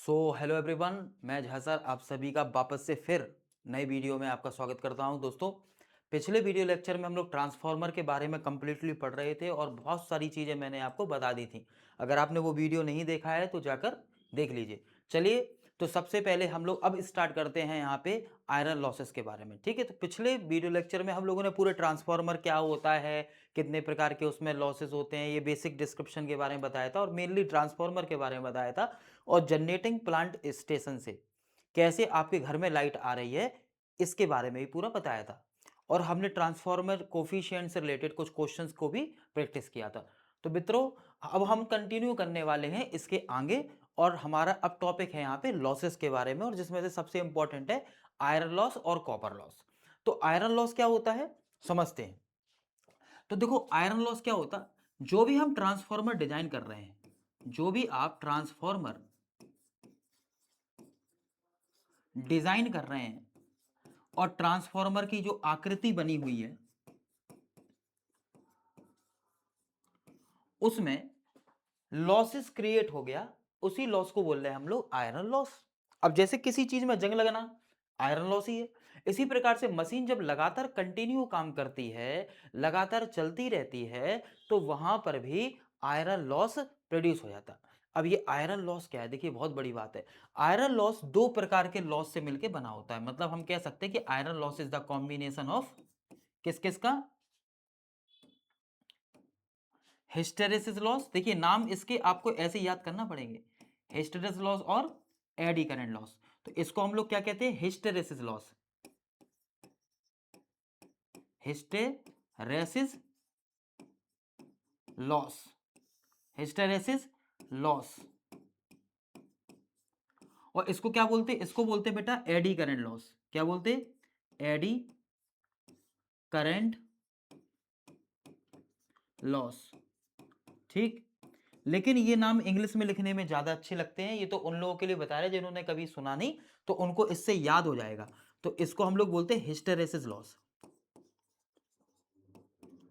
Hello everyone, मैं Jha sir आप सभी का वापस से फिर नए वीडियो में आपका स्वागत करता हूं। दोस्तों, पिछले वीडियो लेक्चर में हम लोग ट्रांसफार्मर के बारे में कम्प्लीटली पढ़ रहे थे और बहुत सारी चीज़ें मैंने आपको बता दी थी। अगर आपने वो वीडियो नहीं देखा है तो जाकर देख लीजिए। चलिए, तो सबसे पहले हम लोग अब स्टार्ट करते हैं यहाँ पे आयरन लॉसेस के बारे में। ठीक है, तो पिछले वीडियो लेक्चर में हम लोगों ने पूरे ट्रांसफार्मर क्या होता है, कितने प्रकार के उसमें लॉसेस होते हैं, ये बेसिक डिस्क्रिप्शन के बारे में बताया था और मेनली ट्रांसफार्मर के बारे में बताया था। और जनरेटिंग प्लांट स्टेशन से कैसे आपके घर में लाइट आ रही है, इसके बारे में भी पूरा बताया था। और हमने ट्रांसफार्मर कोफिशिएंट से रिलेटेड कुछ क्वेश्चंस को भी प्रैक्टिस किया था। तो मित्रों, अब हम कंटिन्यू करने वाले हैं इसके आगे। और हमारा अब टॉपिक है यहाँ पे लॉसेस के बारे में, और जिसमें से सबसे इंपॉर्टेंट है आयरन लॉस और कॉपर लॉस। तो आयरन लॉस क्या होता है, समझते हैं। तो देखो, आयरन लॉस क्या होता, जो भी हम ट्रांसफार्मर डिजाइन कर रहे हैं, जो भी आप ट्रांसफार्मर डिजाइन कर रहे हैं और ट्रांसफार्मर की जो आकृति बनी हुई है उसमें लॉसेस क्रिएट हो गया, उसी लॉस को बोल रहे हैं हम लोग आयरन लॉस। अब जैसे किसी चीज में जंग लगना आयरन लॉस ही है। इसी प्रकार से मशीन जब लगातार कंटिन्यू काम करती है, लगातार चलती रहती है, तो वहां पर भी आयरन लॉस प्रोड्यूस हो जाता। अब ये आयरन लॉस क्या है, देखिए बहुत बड़ी बात है। आयरन लॉस दो प्रकार के लॉस से मिलकर बना होता है। मतलब हम कह सकते हैं कि iron loss is the combination of किस किस का, हिस्टेरेसिस लॉस। देखिए नाम इसके आपको ऐसे याद करना पड़ेंगे, हिस्टेरेसिस लॉस और एडी करंट लॉस। तो इसको हम लोग क्या कहते हैं, hysteresis loss, hysteresis loss, hysteresis loss. और इसको क्या बोलते हैं, इसको बोलते हैं बेटा एडी करंट लॉस। क्या बोलते हैं, एडी करंट लॉस। ठीक, लेकिन ये नाम इंग्लिश में लिखने में ज्यादा अच्छे लगते हैं। ये तो उन लोगों के लिए बता रहे हैं जिन्होंने कभी सुना नहीं, तो उनको इससे याद हो जाएगा। तो इसको हम लोग बोलते हैं हिस्टेरेसिस लॉस।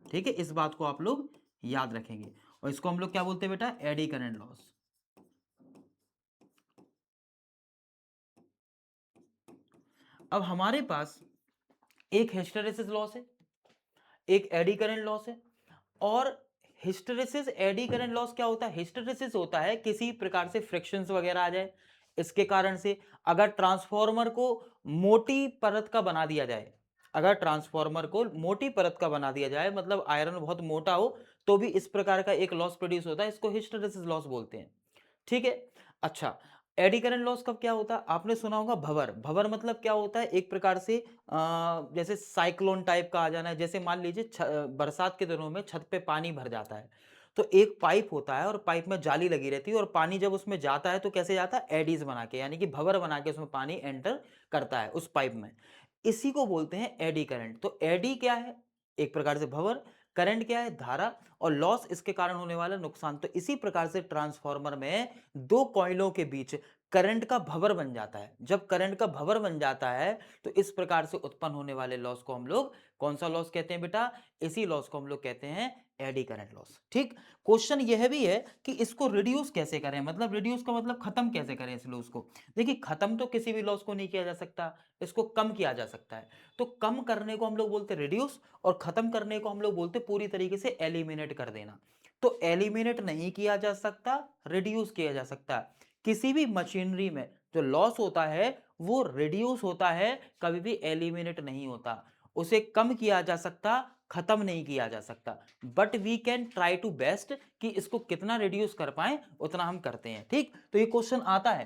ठीक है, इस बात को आप लोग याद रखेंगे। और इसको हम लोग क्या बोलते हैं बेटा, एडी करंट लॉस। अब हमारे पास एक हिस्टेरेसिस लॉस है, एक एडी करंट लॉस है। और हिस्टेरेसिस एडी करंट लॉस क्या होता है, हिस्टेरेसिस होता है किसी प्रकार से फ्रिक्शंस वगैरह आ जाए, इसके कारण से अगर ट्रांसफार्मर को मोटी परत का बना दिया जाए, अगर ट्रांसफार्मर को मोटी परत का बना दिया जाए, मतलब आयरन बहुत मोटा हो, तो भी इस प्रकार का एक लॉस प्रोड्यूस होता है। इसको हिस्टेरेसिस लॉस बोलते हैं। ठीक है। अच्छा, एडी करंट लॉस कब क्या होता है, आपने सुना होगा भंवर। भंवर मतलब क्या होता है, एक प्रकार से जैसे साइक्लोन टाइप का आ जाना है। जैसे मान लीजिए बरसात के दिनों में छत पे पानी भर जाता है, तो एक पाइप होता है और पाइप में जाली लगी रहती है, और पानी जब उसमें जाता है तो कैसे जाता है, एडीज बना के, यानी कि भंवर बना के उसमें पानी एंटर करता है उस पाइप में। इसी को बोलते हैं एडी करंट। तो एडी क्या है, एक प्रकार से भंवर, करंट क्या है, धारा, और लॉस इसके कारण होने वाला नुकसान। तो इसी प्रकार से ट्रांसफार्मर में दो कॉइलों के बीच करंट का भंवर बन जाता है। जब करंट का भंवर बन जाता है, तो इस प्रकार से उत्पन्न होने वाले लॉस को हम लोग कौन सा लॉस कहते हैं बेटा, इसी लॉस को हम लोग कहते हैं एडी करंट लॉस। ठीक। क्वेश्चन यह भी है कि इसको रिड्यूस कैसे करें, मतलब रिड्यूस का मतलब खत्म कैसे करें इस लॉस को। देखिए, खत्म तो किसी भी लॉस को नहीं किया जा सकता, इसको कम किया जा सकता है। तो कम करने को हम लोग बोलते हैं रिड्यूस, और खत्म करने को हम लोग बोलते हैं पूरी तरीके से एलिमिनेट कर देना। तो एलिमिनेट नहीं किया जा सकता, रिड्यूस किया जा सकता है। किसी भी मशीनरी में जो लॉस होता है वो रिड्यूस होता है, कभी भी एलिमिनेट नहीं होता। उसे कम किया जा सकता, खत्म नहीं किया जा सकता। But we can try to best कि इसको कितना रिड्यूस कर पाए उतना हम करते हैं। ठीक, तो ये क्वेश्चन आता है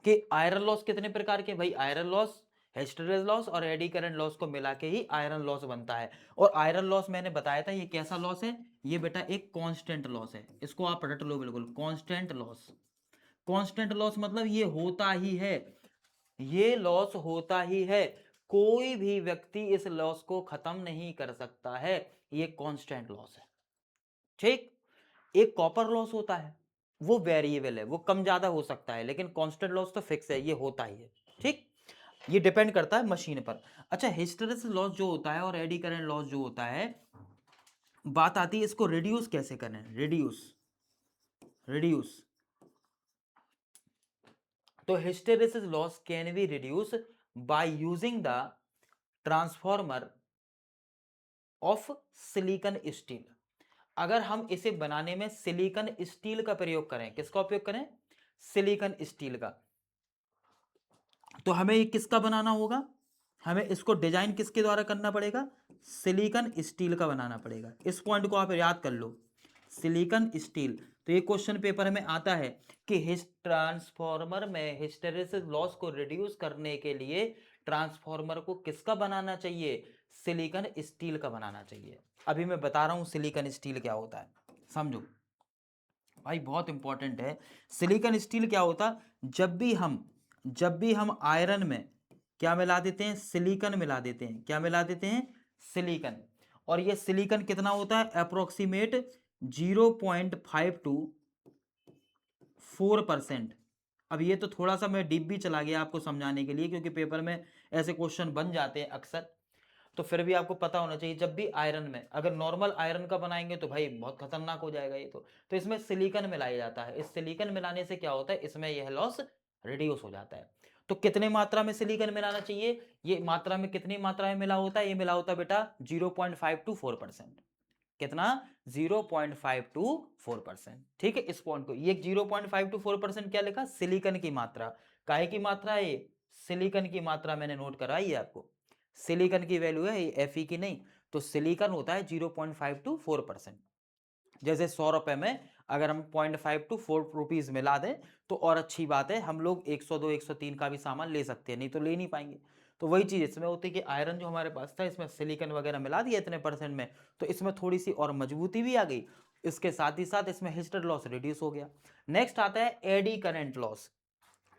कि आयरन लॉस कितने प्रकार के, भाई आयरन लॉस, हिस्टेरेसिस लॉस और एडी करंट लॉस को मिला के ही आयरन लॉस बनता है। और आयरन लॉस मैंने बताया था ये कैसा लॉस है, ये बेटा एक कांस्टेंट लॉस है। इसको आप रट लो बिल्कुल, कांस्टेंट लॉस। कांस्टेंट लॉस मतलब ये होता ही है, ये लॉस होता ही है, कोई भी व्यक्ति इस लॉस को खत्म नहीं कर सकता है। ये कांस्टेंट लॉस है। ठीक। एक कॉपर लॉस होता है, वो वेरिएबल है, वो कम ज्यादा हो सकता है, लेकिन कांस्टेंट लॉस तो फिक्स है, ये होता ही है। ठीक, ये डिपेंड करता है मशीन पर। अच्छा, हिस्टेरेसिस लॉस जो होता है और एडी करंट लॉस जो होता है, बात आती है इसको रिड्यूस कैसे करें। रिड्यूस, रिड्यूस तो hysteresis loss can be reduce by using the transformer of silicon steel. अगर हम इसे बनाने में सिलिकॉन स्टील का प्रयोग करें, किसका उपयोग करें? सिलिकॉन स्टील का। तो हमें ये किसका बनाना होगा? हमें इसको डिजाइन किसके द्वारा करना पड़ेगा? सिलिकॉन स्टील का बनाना पड़ेगा। इस पॉइंट को आप याद कर लो, सिलिकॉन स्टील। तो ये क्वेश्चन पेपर में आता है कि ट्रांसफॉर्मर में हिस्टेरेसिस लॉस को रिड्यूस करने के लिए ट्रांसफॉर्मर को किसका बनाना चाहिए? सिलिकॉन स्टील का बनाना चाहिए। अभी मैं बता रहा हूं सिलिकॉन स्टील क्या होता है, समझो भाई, बहुत इंपॉर्टेंट है। सिलिकॉन स्टील क्या होता? जब भी हम आयरन में क्या मिला देते हैं? सिलिकॉन मिला देते हैं। क्या मिला देते हैं? सिलिकॉन। और ये सिलिकॉन कितना होता है? Approximate 0.5 to 4%। अब ये तो थोड़ा सा मैं डीप भी चला गया आपको समझाने के लिए, क्योंकि पेपर में ऐसे क्वेश्चन बन जाते हैं अक्सर, तो फिर भी आपको पता होना चाहिए। जब भी आयरन में, अगर नॉर्मल आयरन का बनाएंगे तो भाई बहुत खतरनाक हो जाएगा ये तो इसमें सिलिकॉन मिलाया जाता है। इस सिलिकॉन मिलाने से क्या होता है? इसमें यह लॉस रिड्यूस हो जाता है। तो कितने मात्रा में सिलिकॉन मिलाना चाहिए? ये मात्रा में कितनी मात्रा में मिला होता है? ये मिला होता है बेटा 0.5 to 4%। कितना? 0.5 to 4%। ठीक है, इस पॉइंट को, ये 0.5 to 4% क्या लिखा? सिलिकॉन की मात्रा। काहे की मात्रा है? ये सिलिकॉन की मात्रा मैंने नोट कराई है आपको। सिलिकॉन की वैल्यू है, ये Fe की नहीं। तो सिलिकॉन होता है 0.5 to 4%। जैसे 100 रुपए में अगर हम 0.5 to 4 रुपीज मिला दें तो और अच्छी बात है, हम लोग 102 103 का भी सामान ले सकते हैं, नहीं तो ले नहीं पाएंगे। तो वही चीज इसमें होती है कि आयरन जो हमारे पास था, इसमें सिलिकॉन वगैरह मिला दिया इतने परसेंट में, तो इसमें थोड़ी सी और मजबूती भी आ गई। इसके साथ ही साथ इसमें हिस्टर लॉस रिड्यूस हो गया। नेक्स्ट आता है AD current loss.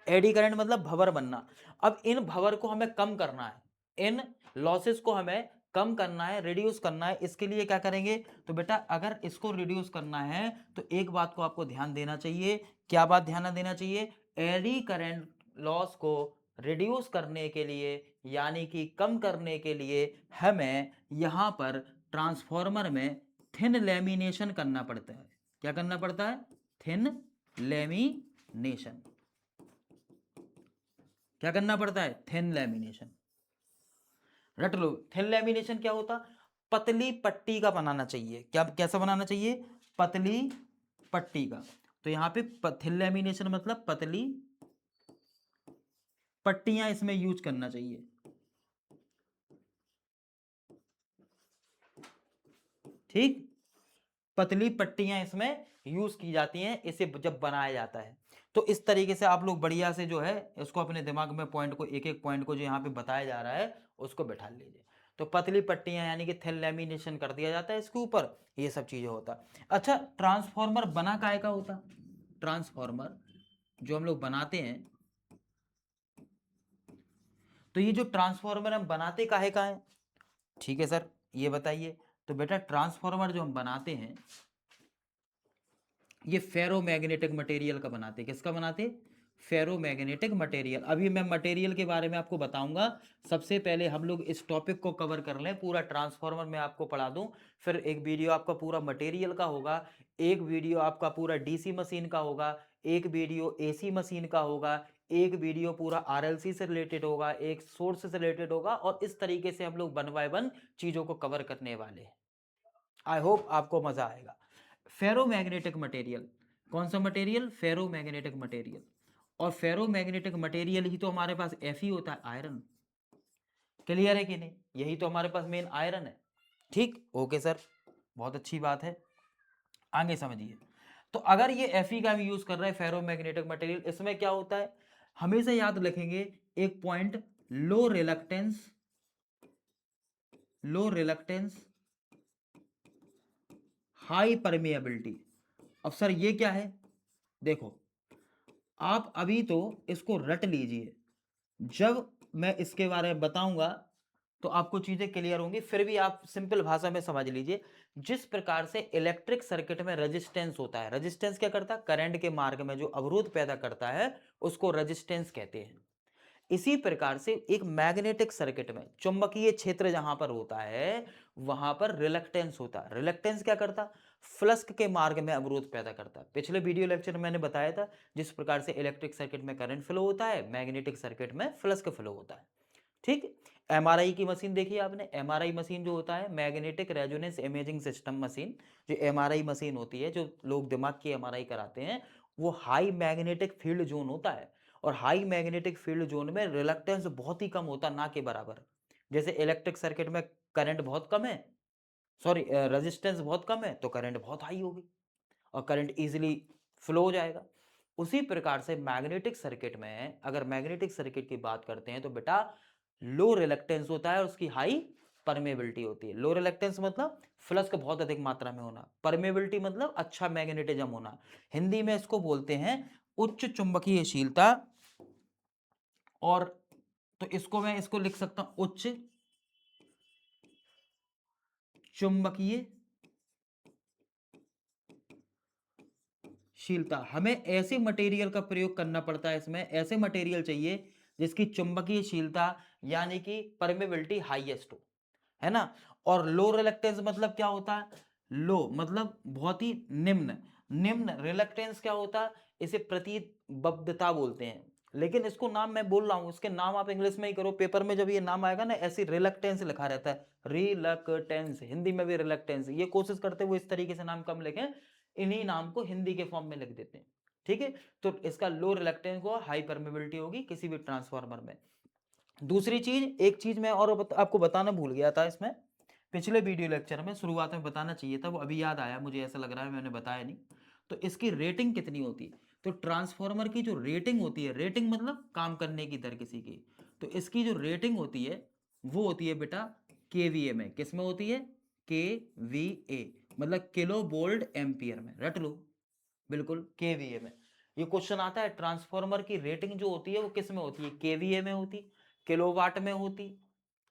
Eddy current मतलब भंवर बनना। अब इन भंवर को हमें कम करना है, इन लॉसेस को हमें कम करना है, रिड्यूस करना है। इसके लिए क्या करेंगे? तो बेटा अगर इसको रिड्यूस करना है तो एक बात को आपको ध्यान देना चाहिए। क्या बात ध्यान देना चाहिए? एडी करंट लॉस को रिड्यूस करने के लिए, यानी कि कम करने के लिए, हमें यहां पर ट्रांसफॉर्मर में थिन लेमिनेशन करना पड़ता है। क्या करना पड़ता है? Thin lamination. क्या करना पड़ता है? Thin lamination. रट लो, थिन लेमिनेशन क्या होता? पतली पट्टी का बनाना चाहिए। क्या, कैसा बनाना चाहिए? पतली पट्टी का। तो यहां पे थिन लेमिनेशन मतलब पतली पट्टियां इसमें यूज करना चाहिए। ठीक, पतली पट्टियां इसमें यूज की जाती हैं इसे जब बनाया जाता है। तो इस तरीके से आप लोग बढ़िया से जो है इसको अपने दिमाग में पॉइंट को, एक एक पॉइंट को जो यहाँ पे बताया जा रहा है उसको बैठा लीजिए। तो पतली पट्टियां यानी कि थिन लेमिनेशन कर दिया जाता है इसके ऊपर, ये सब चीजें होता। अच्छा, ट्रांसफॉर्मर बना काहे का होता? ट्रांसफॉर्मर जो हम लोग बनाते हैं, तो ये जो ट्रांसफॉर्मर हम बनाते काहे का है? ठीक है सर, ये बताइए। तो बेटा ट्रांसफॉर्मर जो हम बनाते हैं ये फेरोमैग्नेटिक मटेरियल का बनाते। किसका बनाते? Ferromagnetic material. अभी मैं मटेरियल के बारे में आपको बताऊंगा। सबसे पहले हम लोग इस टॉपिक को कवर कर लें, पूरा ट्रांसफॉर्मर में आपको पढ़ा दूं, फिर एक वीडियो आपका पूरा मटेरियल का होगा, एक वीडियो आपका पूरा डीसी मशीन का होगा, एक वीडियो एसी मशीन का होगा, एक वीडियो पूरा आरएलसी से रिलेटेड होगा, एक सोर्स से रिलेटेड होगा, और इस तरीके से हम लोग 1 बाय 1 चीजों को कवर करने वाले हैं। आई होप आपको मजा आएगा। फेरोमैग्नेटिक मटेरियल, कौन सा मटेरियल? Ferromagnetic material. और फेरोमैग्नेटिक मटेरियल ही तो हमारे पास Fe होता है, आयरन। क्लियर है कि नहीं? यही तो हमारे पास मेन आयरन है। ठीक, ओके सर, बहुत अच्छी बात है, आगे समझिए। तो अगर ये Fe का हम यूज कर रहे हैं फेरोमैग्नेटिक मटेरियल, इसमें क्या होता है? हमेशा याद रखेंगे एक पॉइंट, लो रिलक्टेंस, लो रिलक्टेंस, हाई परमिएबिलिटी। अब सर ये क्या है? देखो, आप अभी तो इसको रट लीजिए, जब मैं इसके बारे में बताऊंगा तो आपको चीजें क्लियर होंगी। फिर भी आप सिंपल भाषा में समझ लीजिए। जिस प्रकार से इलेक्ट्रिक सर्किट में रेजिस्टेंस होता है, रेजिस्टेंस क्या करता है? करंट के मार्ग में जो अवरोध पैदा करता है उसको रेजिस्टेंस कहते हैं। इसी प्रकार से एक मैग्नेटिक सर्किट में चुंबकीय क्षेत्र जहां पर होता है वहां पर रिलक्टेंस होता है। रिलक्टेंस क्या करता? फ्लक्स के मार्ग में अवरोध पैदा करता है। पिछले वीडियो लेक्चर में मैंने बताया था जिस प्रकार से इलेक्ट्रिक सर्किट में करंट फ्लो होता है, मैग्नेटिक सर्किट में फ्लक्स फ्लो होता है। ठीक। एमआरआई की मशीन देखी आपने। एमआरआई मशीन जो होता है, magnetic resonance imaging system machine, जो एमआरआई मशीन होती है, जो लोग दिमाग की एमआरआई कराते हैं, वो हाई मैग्नेटिक फील्ड जोन होता है। और हाई मैग्नेटिक फील्ड जोन में रिलक्टेंस बहुत ही कम होता, ना के बराबर। जैसे इलेक्ट्रिक सर्किट में करंट बहुत कम है, सॉरी रेजिस्टेंस बहुत कम है, तो करंट बहुत हाई होगी और करंट इजीली फ्लो हो जाएगा। उसी प्रकार से मैग्नेटिक सर्किट में, अगर मैग्नेटिक सर्किट की बात करते हैं, तो बेटा लो रिलक्टेंस होता है और उसकी हाई परमेबिलिटी होती है। लो रिलक्टेंस मतलब फ्लक्स का बहुत अधिक मात्रा में होना, परमेबिलिटी मतलब अच्छा मैग्नेटिज्म होना। हिंदी में इसको बोलते हैं उच्च चुंबकीयशीलता। और तो इसको मैं इसको लिख सकता हूं उच्च चुंबकीय शीलता। हमें ऐसे मटेरियल का प्रयोग करना पड़ता है, इसमें ऐसे मटेरियल चाहिए जिसकी चुंबकीय शीलता यानी कि परमेबिलिटी हाईएस्ट हो, है ना। और लो रिलक्टेंस मतलब क्या होता है? लो मतलब बहुत ही निम्न। निम्न रिलक्टेंस क्या होता है? इसे प्रतिबद्धता बोलते हैं। लेकिन इसको नाम मैं बोल रहा हूं, इसके नाम आप इंग्लिश में ही करो, पेपर में जब ये नाम आएगा ना, ऐसी रिलक्टेंस लिखा रहता है, रिलक्टेंस, हिंदी में भी रिलक्टेंस। ये कोशिश करते हुए इस तरीके से नाम कम लिखें, इन्हीं नाम को हिंदी के फॉर्म में लिख देते हैं। ठीक है, तो इसका लो रिलक्टेंस को हाई परमेबिलिटी होगी किसी भी ट्रांसफार्मर में। दूसरी चीज, एक चीज मैं और आपको बताना भूल गया था इसमें, पिछले वीडियो लेक्चर में शुरुआत में बताना चाहिए था, वो अभी याद आया मुझे, ऐसा लग रहा है मैंने बताया नहीं। तो इसकी रेटिंग कितनी होती है? तो ट्रांसफार्मर की जो रेटिंग होती है, रेटिंग मतलब काम करने की दर किसी की, तो इसकी जो रेटिंग होती है वो होती है बेटा केवीए में। किस में होती है? केवीए मतलब किलो वोल्ट एम्पियर में, रट लो बिल्कुल, केवीए में। ये क्वेश्चन आता है ट्रांसफार्मर की रेटिंग जो होती है वो किस में होती है? केवीए में होती, किलोवाट में होती,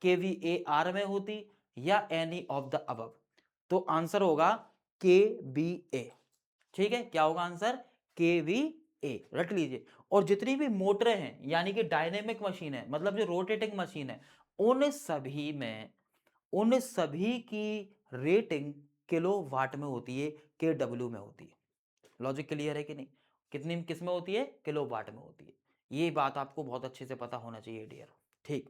केवीएआर में होती, या एनी ऑफ द अबव। तो आंसर होगा केवीए। ठीक है, क्या होगा आंसर? केवीए, रट लीजिए। और जितनी भी मोटरें हैं यानी कि डायनेमिक मशीन है, मतलब जो रोटेटिंग मशीन है, उन सभी में, उन सभी की रेटिंग किलो वाट में होती है, के डब्ल्यू में होती है। लॉजिक क्लियर है कि नहीं? कितनी किस में होती है? किलो वाट में होती है। ये बात आपको बहुत अच्छे से पता होना चाहिए डियर। ठीक,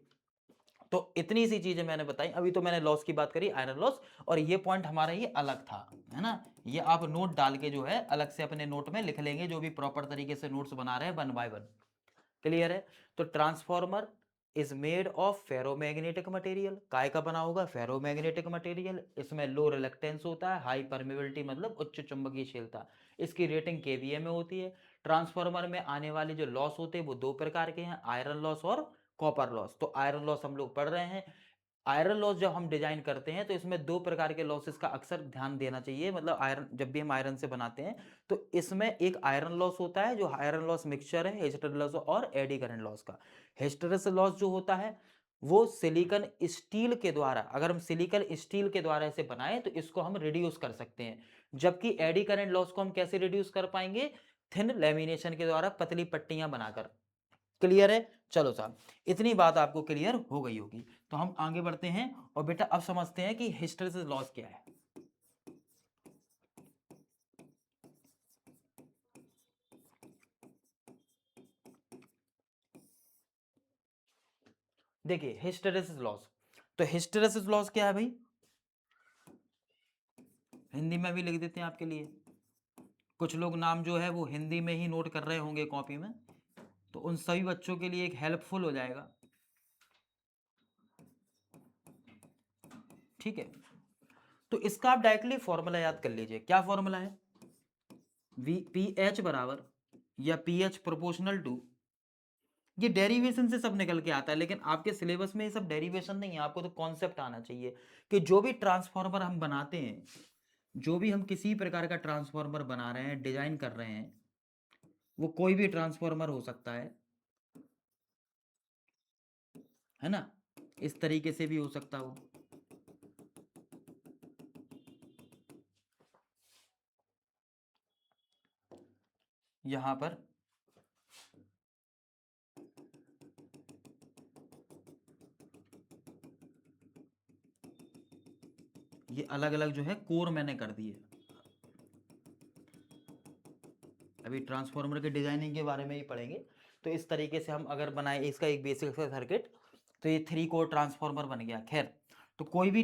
तो इतनी सी चीजें मैंने बताई। अभी तो मैंने लॉस की बात करी, आयरन लॉस, और ये पॉइंट हमारा ये अलग था, है ना। ये आप नोट डाल के जो है अलग से अपने नोट में लिख लेंगे, जो भी प्रॉपर तरीके से नोट्स बना रहे हैं 1 बाय 1। क्लियर है? तो transformer is made of ferromagnetic material. काय का बना होगा? Ferromagnetic material. इसमें लो रिलक्टेंस होता है, हाई परमेबिलिटी मतलब उच्च चुंबकीयशीलता। इसकी रेटिंग केवीए में होती है। ट्रांसफॉर्मर में आने वाले जो लॉस होते हैं वो दो प्रकार के हैं, आयरन लॉस और कॉपर लॉस। तो आयरन लॉस हम लोग पढ़ रहे हैं। आयरन लॉस जब हम डिजाइन करते हैं तो इसमें दो प्रकार के लॉसेस का अक्सर ध्यान देना चाहिए, मतलब आयरन जब भी हम आयरन से बनाते हैं तो इसमें एक आयरन लॉस होता है जो आयरन लॉस मिक्सचर है, हिस्टेरेसिस लॉस और एडी करंट लॉस का। हिस्टेरेसिस लॉस जो होता है वो सिलिकॉन स्टील के द्वारा, अगर हम सिलिकॉन स्टील के द्वारा इसे बनाएं तो इसको हम रिड्यूस कर सकते हैं। जबकि एडी करंट लॉस को हम कैसे रिड्यूस कर पाएंगे? थिन लेमिनेशन के द्वारा, पतली पट्टियां बनाकर। क्लियर है? चलो साहब, इतनी बात आपको क्लियर हो गई होगी। तो हम आगे बढ़ते हैं और बेटा अब समझते हैं कि हिस्टेरेसिस लॉस क्या है। देखिए हिस्टेरेसिस लॉस, तो हिस्टेरेसिस लॉस क्या है भाई? हिंदी में भी लिख देते हैं आपके लिए। कुछ लोग नाम जो है वो हिंदी में ही नोट कर रहे होंगे कॉपी में, तो उन सभी बच्चों के लिए एक हेल्पफुल हो जाएगा। ठीक है, तो इसका आप डायरेक्टली फॉर्मूला याद कर लीजिए। क्या फॉर्मूला है? वी पी एच बराबर, या पी एच प्रोपोर्शनल टू, ये डेरिवेशन से सब निकल के आता है, लेकिन आपके सिलेबस में ये सब डेरिवेशन नहीं है। आपको तो कॉन्सेप्ट आना चाहिए कि जो भी ट्रांसफार्मर हम बनाते हैं, जो भी हम किसी प्रकार का ट्रांसफार्मर बना रहे हैं, डिजाइन कर रहे हैं, वो कोई भी ट्रांसफार्मर हो सकता है ना। इस तरीके से भी हो सकता हो। यहां पर ये अलग अलग जो है कोर मैंने कर दिए। अभी ट्रांसफार्मर के डिजाइनिंग के बारे में ही पढ़ेंगे। तो इस तरीके से हम अगर बनाए इसका एक बेसिक सर्किट, तो ये 3 कोर ट्रांसफार्मर बन गया। खैर, तो कोई भी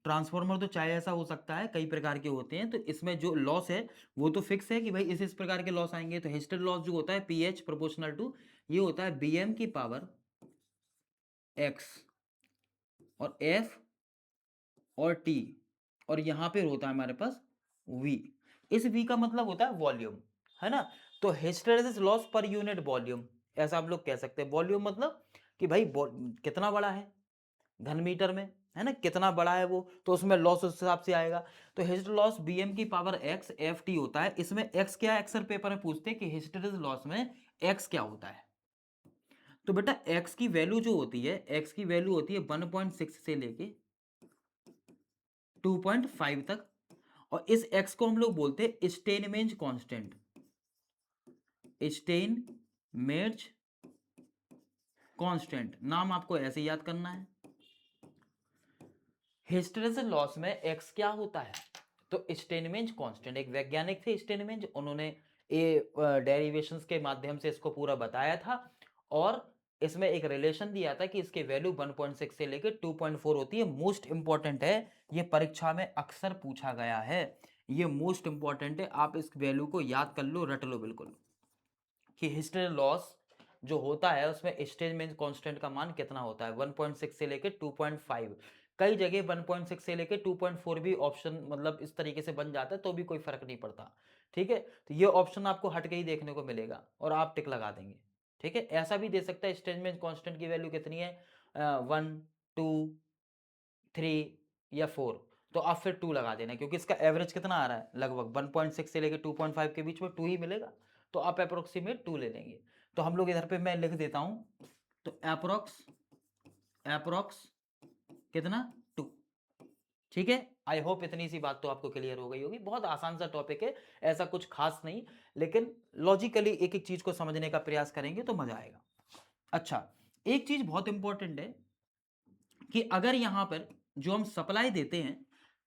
ट्रांसफार्मर तो चाहे ऐसा हो सकता है, कई प्रकार के होते हैं, तो इसमें जो लॉस है वो तो फिक्स है कि भाई इस प्रकार के लॉस आएंगे। तो हिस्टर लॉस जो होता है पी एच प्रोपोर्शनल टू, ये होता है बी एम की पावर एक्स और एफ और टी, और यहाँ पे होता है हमारे पास V। इस V का मतलब होता है वॉल्यूम, है ना। तो hysteresis loss per unit volume, ऐसा आप लोग कह सकते हैं। वॉल्यूम मतलब कि भाई कितना बड़ा है घन मीटर में, है ना, कितना बड़ा है वो, तो उसमें लॉस उस हिसाब से आएगा। तो हिस्टर लॉस Bm की पावर x Ft होता है। इसमें x क्या है, अक्सर पेपर में पूछते हैं कि हिस्टैरिसीस लॉस में x क्या होता है। तो बेटा x की वैल्यू जो होती है, x की वैल्यू होती है 1.6 से लेके 2.5 तक, और इस x को हम लोग बोलते हैं स्टेनमेंज कांस्टेंट। स्टेनमेंज कांस्टेंट नाम आपको ऐसे याद करना है। हिस्टैरिसीस लॉस में x क्या होता है, तो स्टेनमेंज कांस्टेंट। एक वैज्ञानिक थे स्टेनमेंज, उन्होंने डेरिवेशंस के माध्यम से इसको पूरा बताया था, और इसमें एक रिलेशन दिया था कि इसके वैल्यू 1.6 से लेकर 2.4 होती है। मोस्ट इंपॉर्टेंट है, ये परीक्षा में अक्सर पूछा गया है, ये मोस्ट इंपॉर्टेंट है। आप इस वैल्यू को याद कर लो, रट लो बिल्कुल, कि हिस्टैरिसीस लॉस जो होता है उसमें स्टेनमेंज कांस्टेंट का मान कितना होता है, 1.6 से लेकर 2.5। कई जगह 1.6 से लेकर 2.4 भी ऑप्शन मतलब इस तरीके से बन जाता है, तो भी कोई फर्क नहीं पड़ता। ठीक है, तो ये ऑप्शन आपको हट के ही देखने को मिलेगा और आप टिक लगा देंगे। ठीक है, ऐसा भी दे सकता है स्टेनमेंज कांस्टेंट की वैल्यू कितनी है, 1, 2, 3 या 4, तो आप फिर 2 लगा देना, क्योंकि इसका एवरेज कितना आ रहा है, लगभग 1.6 से लेकर 2.5 के बीच में 2 ही मिलेगा, तो आप अप्रोक्सीमेट 2 ले लेंगे। तो हम लोग इधर पे मैं लिख देता हूं, तो अप्रोक्स कितना, 2। ठीक है, आई होप इतनी सी बात तो आपको क्लियर हो गई होगी। बहुत आसान सा टॉपिक है, ऐसा कुछ खास नहीं, लेकिन लॉजिकली एक एक चीज को समझने का प्रयास करेंगे तो मजा आएगा। अच्छा, एक चीज बहुत इंपॉर्टेंट है कि अगर यहां पर जो हम सप्लाई देते हैं,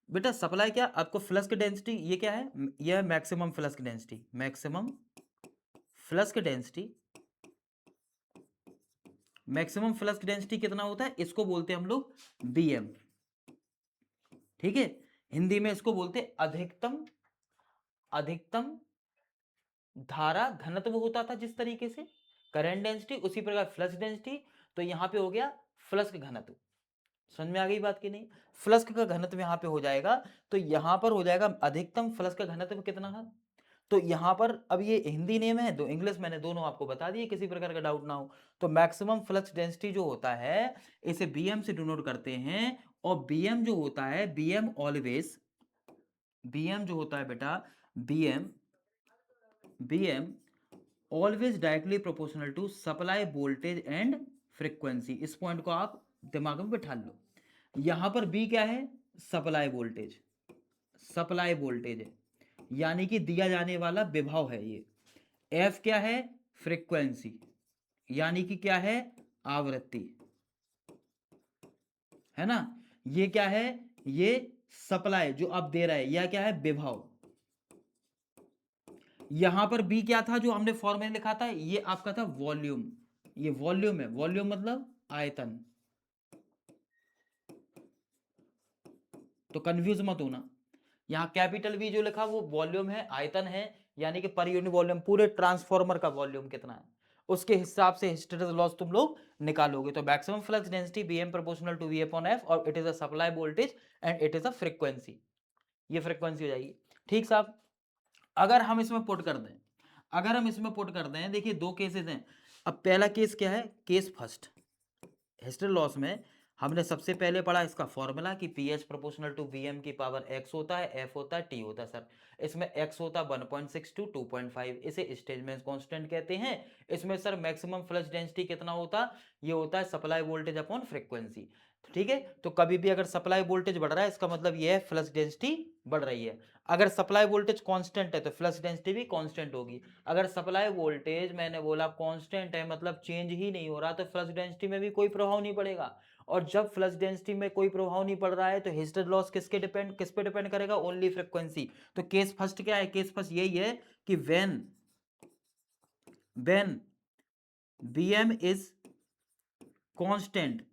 बेटा सप्लाई क्या, आपको फ्लक्स डेंसिटी, ये क्या है, ये है maximum flux density. Maximum flux density, maximum flux density कितना होता है, इसको बोलते हैं हम लोग Bm। ठीक है, हिंदी में इसको बोलते हैं अधिकतम अधिकतम धारा घनत्व होता था। जिस तरीके से करंट डेंसिटी, उसी प्रकार फ्लक्स डेंसिटी, तो यहां पे हो गया फ्लक्स घनत्व। समझ में आ गई बात की नहीं, फ्लक्स का घनत्व यहां पे हो जाएगा, तो यहां पर हो जाएगा अधिकतम फ्लक्स का घनत्व कितना था। तो यहां पर अब ये हिंदी नेम है, दो इंग्लिश मैंने दोनों आपको बता दिए, किसी प्रकार का डाउट ना हो। तो मैक्सिमम फ्लक्स डेंसिटी जो होता है, इसे बीएम से डिनोट करते हैं, और बीएम जो होता है, बीएम ऑलवेज, बीएम जो होता है बेटा, BM BM always directly proportional to supply voltage and frequency. इस पॉइंट को आप दिमाग में बिठा लो। यहां पर बी क्या है, सप्लाई वोल्टेज, सप्लाई वोल्टेज है, यानी कि दिया जाने वाला विभव है ये। एफ क्या है, फ्रीक्वेंसी, यानी कि क्या है, आवृत्ति, है ना। ये क्या है, ये सप्लाई जो आप दे रहे हैं, यह क्या है, विभव। यहां पर बी क्या था जो हमने फॉर्मूला लिखा था, ये आपका था वॉल्यूम। ये वॉल्यूम है, वॉल्यूम मतलब आयतन। तो कंफ्यूज मत होना, यहाँ कैपिटल वी जो लिखा वो वॉल्यूम है, आयतन है, यानी कि पर यूनिट वॉल्यूम, पूरे ट्रांसफार्मर का वॉल्यूम कितना है, उसके हिसाब से हिस्टैरिसीस लॉस तुम लोग निकालोगे। तो maximum flux density Bm proportional to V upon F, और it is a supply voltage and it is a frequency, ये फ्रीक्वेंसी हो जाएगी। ठीक साहब, अगर हम इसमें पुट कर दें, अगर हम इसमें पुट कर दें, देखिए दो केसेस हैं। अब पहला केस क्या है, केस फर्स्ट, हिस्टैरिसीस लॉस में हमने सबसे पहले पढ़ा इसका फॉर्मूला कि P H proportional to V M की पावर एक्स होता है, एफ होता है, टी होता है। सर इसमें एक्स होता है 1.6 टू 2.5, इसे स्टेनमेंज कांस्टेंट कहते हैं। इसमें सर मैक्सिमम फ्लक्स डेंसिटी कितना होता, ये होता है सप्लाई वोल्टेज अपॉन फ्रीक्वेंसी। ठीक है, तो कभी भी अगर सप्लाई वोल्टेज बढ़ रहा है, इसका मतलब ये है फ्लक्स डेंसिटी बढ़ रही है। अगर सप्लाई वोल्टेज कांस्टेंट है तो फ्लक्स डेंसिटी भी कांस्टेंट होगी। अगर सप्लाई वोल्टेज मैंने बोला कांस्टेंट है, मतलब चेंज ही नहीं हो रहा, तो फ्लक्स डेंसिटी में भी कोई प्रभाव नहीं पड़ेगा। और जब फ्लक्स डेंसिटी में कोई प्रभाव नहीं पड़ रहा है, तो हिस्टैरिसीस लॉस किस पे डिपेंड करेगा, ओनली फ्रीक्वेंसी। तो केस फर्स्ट क्या है, केस फर्स्ट यही है कि when when bm is constant,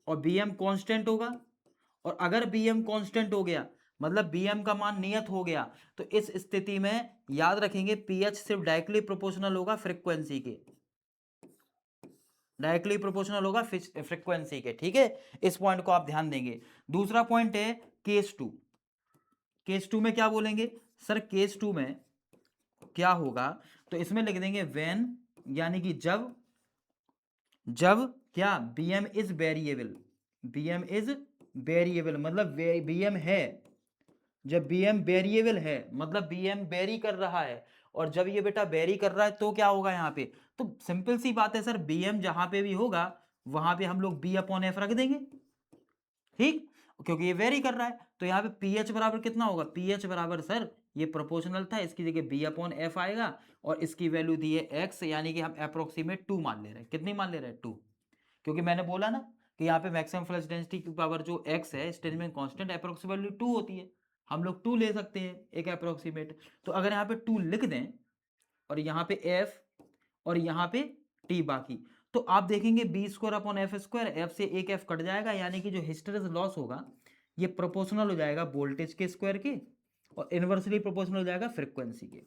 और bm कांस्टेंट होगा, और अगर bm कांस्टेंट हो गया मतलब bm का मान नियत हो गया, तो इस स्थिति में याद रखेंगे pH सिर्फ डायरेक्टली प्रोपोर्शनल होगा फ्रीक्वेंसी के, डायरेक्टली प्रोपोर्शनल होगा फ्रीक्वेंसी के। ठीक है, इस पॉइंट को आप ध्यान देंगे। दूसरा पॉइंट है केस टू। केस टू में क्या बोलेंगे सर? केस टू में क्या होगा, तो इसमें लिख देंगे व्हेन, यानी कि जब, क्या bm is variable, bm is variable मतलब bm है, जब bm वेरिएबल है मतलब bm वेरी कर रहा है, और जब ये बेटा वेरी कर रहा है तो क्या होगा यहाँ पे? तो सिंपल सी बात है सर, bm जहां पे भी होगा वहां पे हम लोग b अपॉन एफ रख देंगे, ठीक, क्योंकि ये वेरी कर रहा है। तो यहाँ पे pH बराबर कितना होगा? pH बराबर सर, ये प्रोपोर्शनल था, इसकी जगह b अपॉन एफ आएगा, और इसकी वैल्यू दी है x, यानी कि हम अप्रोक्सीमेट 2 मान ले रहे हैं। कितनी मान ले रहे हैं? 2, क्योंकि मैंने बोला ना कि यहाँ पे मैक्सिमम फ्लक्स डेंसिटी की पावर जो x है स्टेटमेंट कांस्टेंट अप्रोक्सीमेटली 2 होती है, हम लोग 2 ले सकते हैं एक अप्रोक्सीमेट। तो अगर यहाँ पे 2 लिख दें, और यहाँ पे f, और यहाँ पे t बाकी, तो आप देखेंगे B square upon F square, F से एक एफ कट जाएगा, यानी कि जो हिस्टरेसिस लॉस होगा ये प्रोपोर्शनल हो जाएगा वोल्टेज के स्क्वायर के, और इनवर्सली प्रोपोर्शनल हो जाएगा फ्रीक्वेंसी के।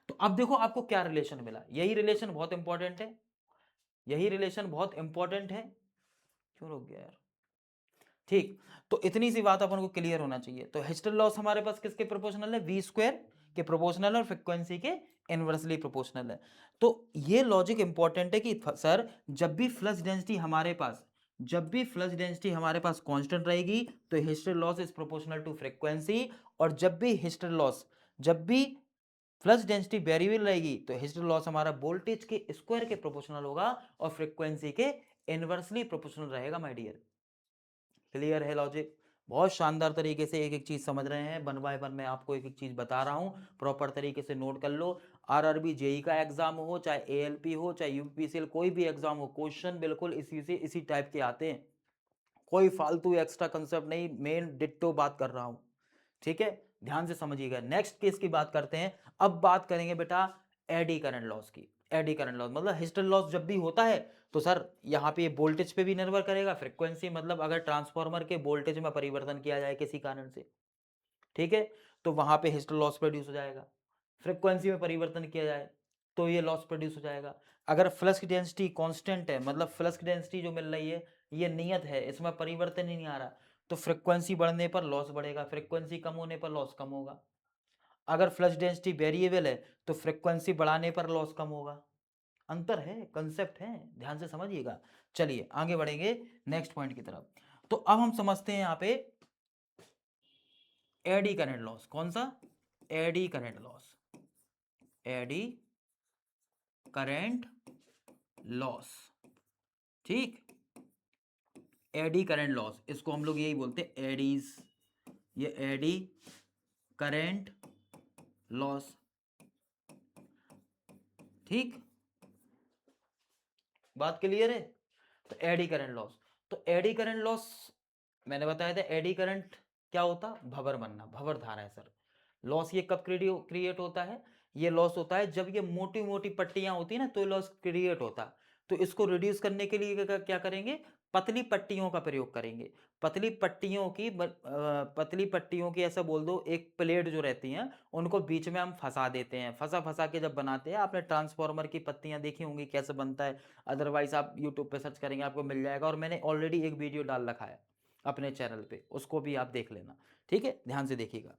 तो अब देखो आपको क्या रिलेशन मिला, यही रिलेशन बहुत इंपॉर्टेंट है, यही रिलेशन बहुत इंपॉर्टेंट है। क्यों रुक गया यार? ठीक, तो इतनी सी बात अपन को क्लियर होना चाहिए। तो हिस्टर लॉस हमारे पास किसके प्रोपोर्शनल है? वी स्क्वायर के प्रोपोर्शनल है, और फ्रीक्वेंसी के इनवर्सली प्रोपोर्शनल है। तो ये लॉजिक इंपॉर्टेंट है कि सर जब भी फ्लक्स डेंसिटी हमारे पास, जब भी फ्लक्स डेंसिटी हमारे पास कांस्टेंट रहेगी तो hysteresis loss is proportional to frequency, और जब भी हिस्टर लॉस, जब भी फ्लक्स डेंसिटी वेरिएबल रहेगी तो हिस्टर लॉस हमारा वोल्टेज के स्क्वायर के प्रोपोर्शनल होगा, और फ्रीक्वेंसी के इनवर्सली प्रोपोर्शनल रहेगा माय डियर। क्लियर है लॉजिक? बहुत शानदार तरीके से एक एक चीज समझ रहे हैं, वन बाय वन मैं आपको एक एक चीज बता रहा हूं, प्रॉपर तरीके से नोट कर लो। आरआरबी जेई का एग्जाम हो, चाहे एएलपी हो, चाहे यूपीसीएल, कोई भी एग्जाम हो, क्वेश्चन बिल्कुल इसी से इसी टाइप के आते हैं, कोई फालतू एक्स्ट्रा कंसेप्ट नहीं, मेन डिट्टो बात कर रहा हूं। ठीक है, ध्यान से समझिएगा। नेक्स्ट केस की बात करते हैं। अब बात करेंगे बेटा एडी करंट लॉस की। एडी करंट लॉस मतलब हिस्टर लॉस जब भी होता है तो सर यहाँ पे वोल्टेज पे भी निर्भर करेगा, फ्रीक्वेंसी मतलब अगर ट्रांसफार्मर के वोल्टेज में परिवर्तन किया जाए किसी कारण से, ठीक है, तो वहां पे हिस्टर लॉस प्रोड्यूस हो जाएगा। फ्रीक्वेंसी में परिवर्तन किया जाए तो ये लॉस प्रोड्यूस हो जाएगा। अगर फ्लक्स डेंसिटी कांस्टेंट है मतलब फ्लक्स डेंसिटी जो मिल रही है ये नियत है, इसमें परिवर्तन ही नहीं आ रहा, तो फ्रीक्वेंसी बढ़ने पर लॉस बढ़ेगा, फ्रीक्वेंसी कम होने पर लॉस कम होगा। अगर फ्लक्स डेंसिटी वेरिएबल है तो फ्रीक्वेंसी बढ़ाने पर लॉस कम होगा। अंतर है, कंसेप्ट है, ध्यान से समझिएगा। चलिए आगे बढ़ेंगे नेक्स्ट पॉइंट की तरफ। तो अब हम समझते हैं यहाँ पे एडी करंट लॉस। कौन सा? AD current loss, eddy current loss, ठीक, एडी करंट लॉस, इसको हम लोग यही बोलते हैं एडीज, ये एडी करंट लॉस, ठीक, बात क्लियर है? तो एडी करंट लॉस, तो एडी करंट लॉस मैंने बताया था, एडी करंट क्या होता? भंवर बनना, भंवर धारा है सर। लॉस ये कब क्रिएट होता है? ये लॉस होता है जब ये मोटी मोटी पट्टियां होती है ना, तो लॉस क्रिएट होता। तो इसको रिड्यूस करने के लिए क्या करेंगे? पतली पट्टियों का प्रयोग करेंगे। पतली पट्टियों की ऐसा बोल दो, एक प्लेट जो रहती हैं उनको बीच में हम फंसा देते हैं, फंसा फंसा के जब बनाते हैं, आपने ट्रांसफार्मर की पत्तियां देखी होंगी कैसे बनता है, अदरवाइज आप यूट्यूब पे सर्च करेंगे आपको मिल जाएगा, और मैंने ऑलरेडी एक वीडियो डाल रखा है अपने चैनल पे, उसको भी आप देख लेना, ठीक है, ध्यान से देखिएगा।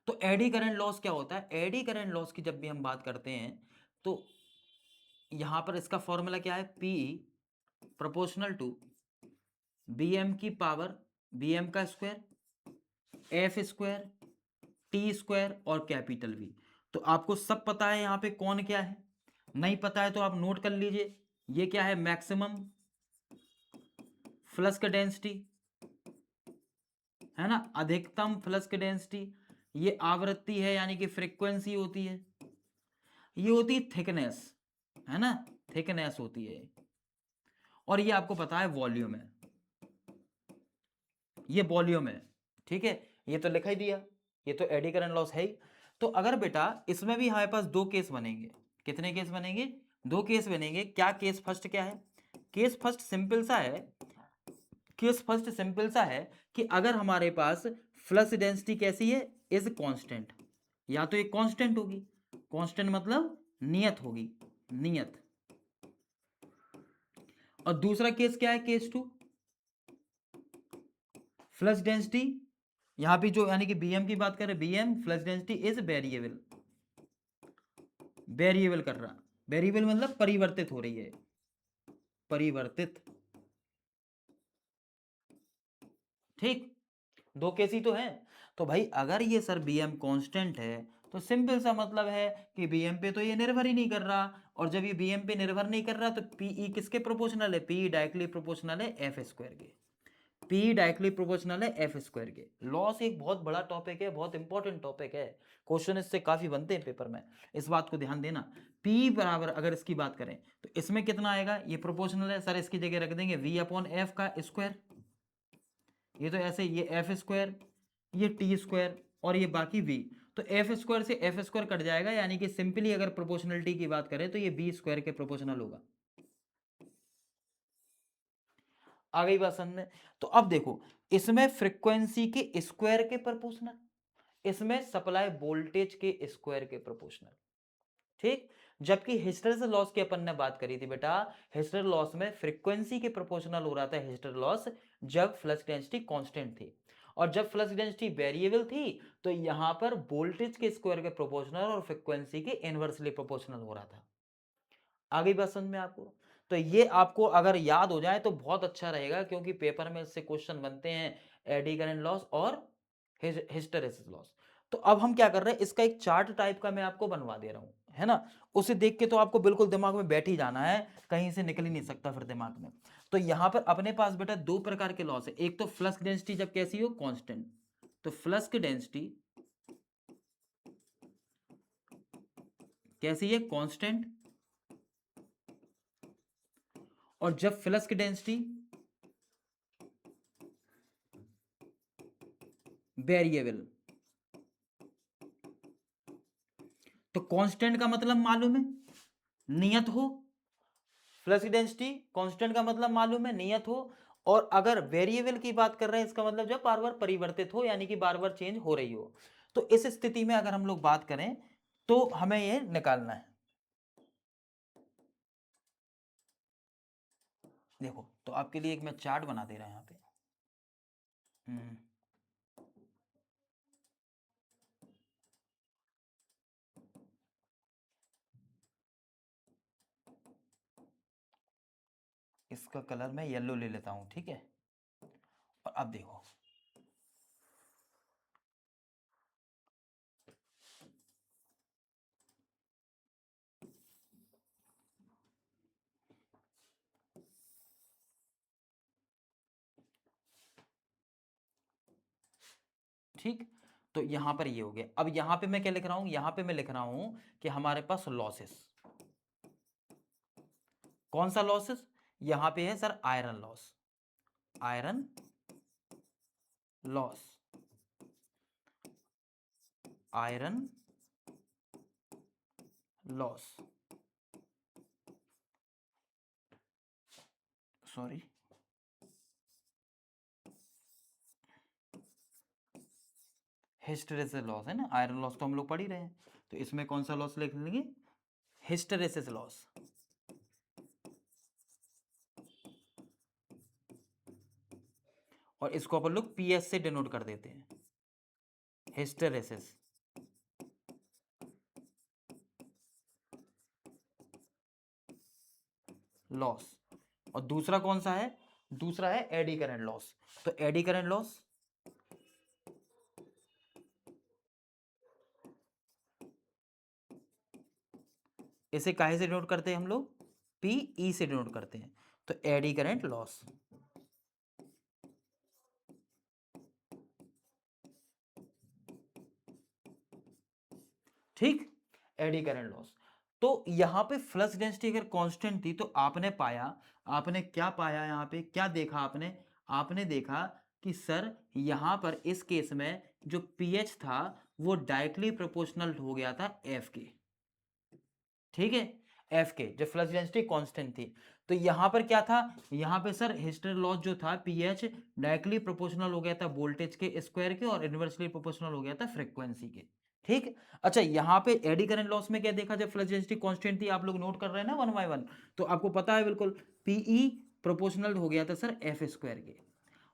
तो एडी करंट लॉस क्या होता है? एडी करंट लॉस की जब भी हम बात करते हैं तो यहां पर इसका फॉर्मूला क्या है? P proportional to B M की पावर, बी एम का square, F square, T square, और कैपिटल वी। तो आपको सब पता है यहाँ पे कौन क्या है, नहीं पता है तो आप नोट कर लीजिए। ये क्या है? मैक्सिमम फ्लक्स डेंसिटी, है ना, अधिकतम फ्लक्स डेंसिटी। ये आवृत्ति है यानी कि फ्रीक्वेंसी होती है। ये होती है थिकनेस, है ना, थिकनेस होती है। और ये आपको पता है वॉल्यूम है, ये वॉल्यूम है, ठीक है, ये तो लिखा ही दिया, ये तो एडी करंट लॉस है ही। तो अगर बेटा इसमें भी हमारे पास दो केस बनेंगे, कितने केस बनेंगे? दो केस बनेंगे। क्या केस फर्स्ट क्या है? केस फर्स्ट सिंपल सा है, केस फर्स्ट सिंपल सा है कि अगर हमारे पास फ्लक्स डेंसिटी कैसी है? इज कांस्टेंट, या तो ये कांस्टेंट होगी, कांस्टेंट मतलब नियत होगी, नियत। और दूसरा केस क्या है? केस टू, फ्लक्स डेंसिटी यहां पे जो यानी कि बीएम की बात करें, BM flux density is variable, variable कर रहा, वेरिएबल मतलब परिवर्तित हो रही है, परिवर्तित। ठीक, दो केस ही तो है। तो भाई अगर ये सर बीएम कांस्टेंट है तो सिंपल सा मतलब है कि बीएम पे तो ये निर्भर ही नहीं कर रहा, और जब ये बीएम पे निर्भर नहीं कर रहा तो पीई किसके प्रोपोर्शनल है? पी डायरेक्टली प्रोपोर्शनल है एफ स्क्वायर के, पी डायरेक्टली प्रोपोर्शनल है एफ स्क्वायर के। लॉस एक बहुत बड़ा टॉपिक है, बहुत इंपॉर्टेंट टॉपिक है, क्वेश्चन इससे काफी बनते हैं पेपर में, इस बात को ध्यान देना। पी बराबर अगर इसकी बात करें तो इसमें कितना आएगा? ये प्रोपोर्शनल है सर, इसकी जगह रख देंगे वी अपॉन एफ का स्क्वायर, ये तो ऐसे, ये एफ स्क्वायर, ये टी स्क्वायर, और ये बाकी v। तो एफ स्क्वायर से एफ स्क्वायर कट जाएगा, यानी कि सिंपली अगर प्रोपोर्शनलिटी की बात करें तो ये बी स्क्वायर के प्रोपोर्शनल होगा। आ गई बात समझ में? तो अब देखो, इसमें फ्रीक्वेंसी के स्क्वायर के प्रोपोर्शनल, इसमें सप्लाई वोल्टेज के स्क्वायर के प्रोपोर्शनल। ठीक, जबकि हिस्टरेसिस लॉस की अपन ने बात करी थी बेटा, हिस्टरेसिस लॉस में फ्रीक्वेंसी के प्रोपोर्शनल हो रहा था हिस्टरेसिस लॉस जब फ्लक्स डेंसिटी कांस्टेंट थी, और जब फ्लक्स डेंसिटी वेरिएबल थी तो यहां पर वोल्टेज के स्क्वायर के प्रोपोर्शनल और फ्रीक्वेंसी के इनवर्सली प्रोपोर्शनल हो रहा था। आगे बात समझ में आपको? तो ये आपको अगर याद हो जाए तो बहुत अच्छा रहेगा, क्योंकि पेपर में इससे क्वेश्चन बनते हैं, एडी करंट लॉस और हिस्टरेसिस लॉस। तो अब हम क्या कर रहे हैं, इसका एक चार्ट टाइप का मैं आपको बनवा दे रहा हूं, है ना? उसे देख के तो आपको बिल्कुल दिमाग में बैठ ही जाना है, कहीं से निकल ही नहीं सकता फिर दिमाग में। तो यहां पर अपने पास बेटा दो प्रकार के लॉस है, एक तो फ्लक्स डेंसिटी जब कैसी हो? कांस्टेंट, तो फ्लक्स डेंसिटी कैसी है? कांस्टेंट। और जब फ्लक्स डेंसिटी वेरिएबल, तो कांस्टेंट का मतलब मालूम है नियत हो, फ्लक्स डेंसिटी कांस्टेंट का मतलब मालूम है नियत हो, और अगर वेरिएबल की बात कर रहे हैं इसका मतलब जब बार बार परिवर्तित हो, यानी कि बार बार चेंज हो रही हो। तो इस स्थिति में अगर हम लोग बात करें तो हमें ये निकालना है। देखो, तो आपके लिए एक मैं चार्ट बना दे रहा हूं यहाँ पे। हम्म, इसका कलर मैं येलो ले लेता हूं, ठीक है? और अब देखो, ठीक, तो यहां पर ये हो गया। अब यहां पे मैं क्या लिख रहा हूं? यहां पे मैं लिख रहा हूं कि हमारे पास लॉसेस, कौन सा लॉसेस? यहां पे है sir iron loss, iron loss, iron loss, sorry, hysteresis loss है ना, आयरन लॉस तो हम लोग पढ़ ही रहे हैं, तो इसमें कौन सा लॉस लिख लेंगे? Hysteresis loss. और इसको अपन लोग पीएस से डिनोट कर देते हैं, हिस्टेरेसिस लॉस। और दूसरा कौन सा है? दूसरा है एडी करंट लॉस। तो एडी करंट लॉस, इसे काहे से डिनोट करते हैं हम लोग? पीई से डिनोट करते हैं, तो एडी करंट लॉस। ठीक, एडी करंट लॉस। तो यहां पे फ्लक्स डेंसिटी अगर कांस्टेंट थी तो आपने पाया, आपने क्या पाया यहां पे, क्या देखा आपने? आपने देखा कि सर यहां पर इस केस में जो पीएच था वो डायरेक्टली प्रोपोर्शनल हो गया था एफ के। ठीक है, एफ के जब फ्लक्स डेंसिटी कांस्टेंट थी। तो यहां पर क्या था, यहां पे सर हिस्टेरेसिस लॉस जो था पीएच डायरेक्टली प्रोपोर्शनल हो गया था वोल्टेज के स्क्वायर के और इनवर्सली प्रोपोर्शनल हो गया था फ्रीक्वेंसी के। ठीक। अच्छा, यहाँ पे एडी करंट लॉस में क्या देखा, जब फ्लक्स डेंसिटी कांस्टेंट थी, आप लोग नोट कर रहे हैं ना वन बाय वन, तो आपको पता है बिल्कुल पीई प्रोपोर्शनल हो गया था सर एफ स्क्वायर के।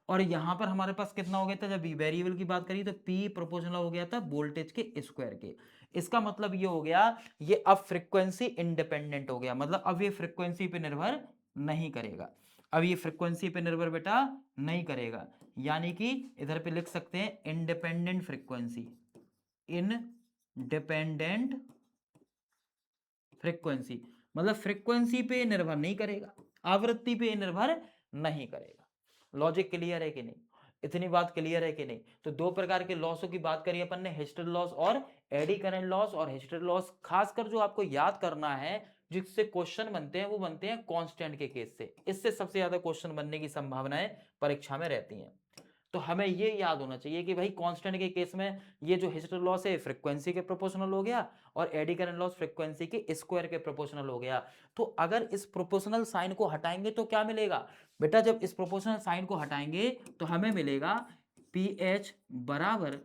और यहां पर हमारे पास कितना हो गया था, जब वेरिएबल की बात करी तो पी प्रोपोर्शनल हो गया था वोल्टेज के स्क्वायर के। इसका मतलब ये हो गया, ये अब फ्रीक्वेंसी इंडिपेंडेंट हो गया, मतलब अब ये फ्रीक्वेंसी पे निर्भर नहीं करेगा। अब ये फ्रीक्वेंसी पे निर्भर बेटा नहीं करेगा, यानी कि इधर पे लिख सकते हैं इंडिपेंडेंट फ्रीक्वेंसी, इंडिपेंडेंट फ्रीक्वेंसी, मतलब फ्रीक्वेंसी पे निर्भर नहीं करेगा, आवृत्ति पे निर्भर नहीं करेगा। लॉजिक क्लियर है कि नहीं, इतनी बात क्लियर है कि नहीं। तो दो प्रकार के लॉसों की बात करी अपन ने, हिस्टेरेसिस लॉस और एडी करंट लॉस। और हिस्टेरेसिस लॉस खासकर जो आपको याद करना है, जिससे क्वेश्चन बनते हैं वो बनते हैं कांस्टेंट के केस से, इससे सबसे ज्यादा क्वेश्चन बनने की संभावनाएं परीक्षा में रहती हैं। तो हमें ये याद होना चाहिए कि भाई कांस्टेंट के केस में ये जो हिस्टेरेसिस लॉस है फ्रीक्वेंसी के प्रोपोर्शनल हो गया और एडी करंट लॉस फ्रीक्वेंसी के स्क्वायर के प्रोपोर्शनल हो गया। तो अगर इस प्रोपोर्शनल साइन को हटाएंगे तो क्या मिलेगा बेटा, जब इस प्रोपोर्शनल साइन को हटाएंगे तो हमें मिलेगा पी एच बराबर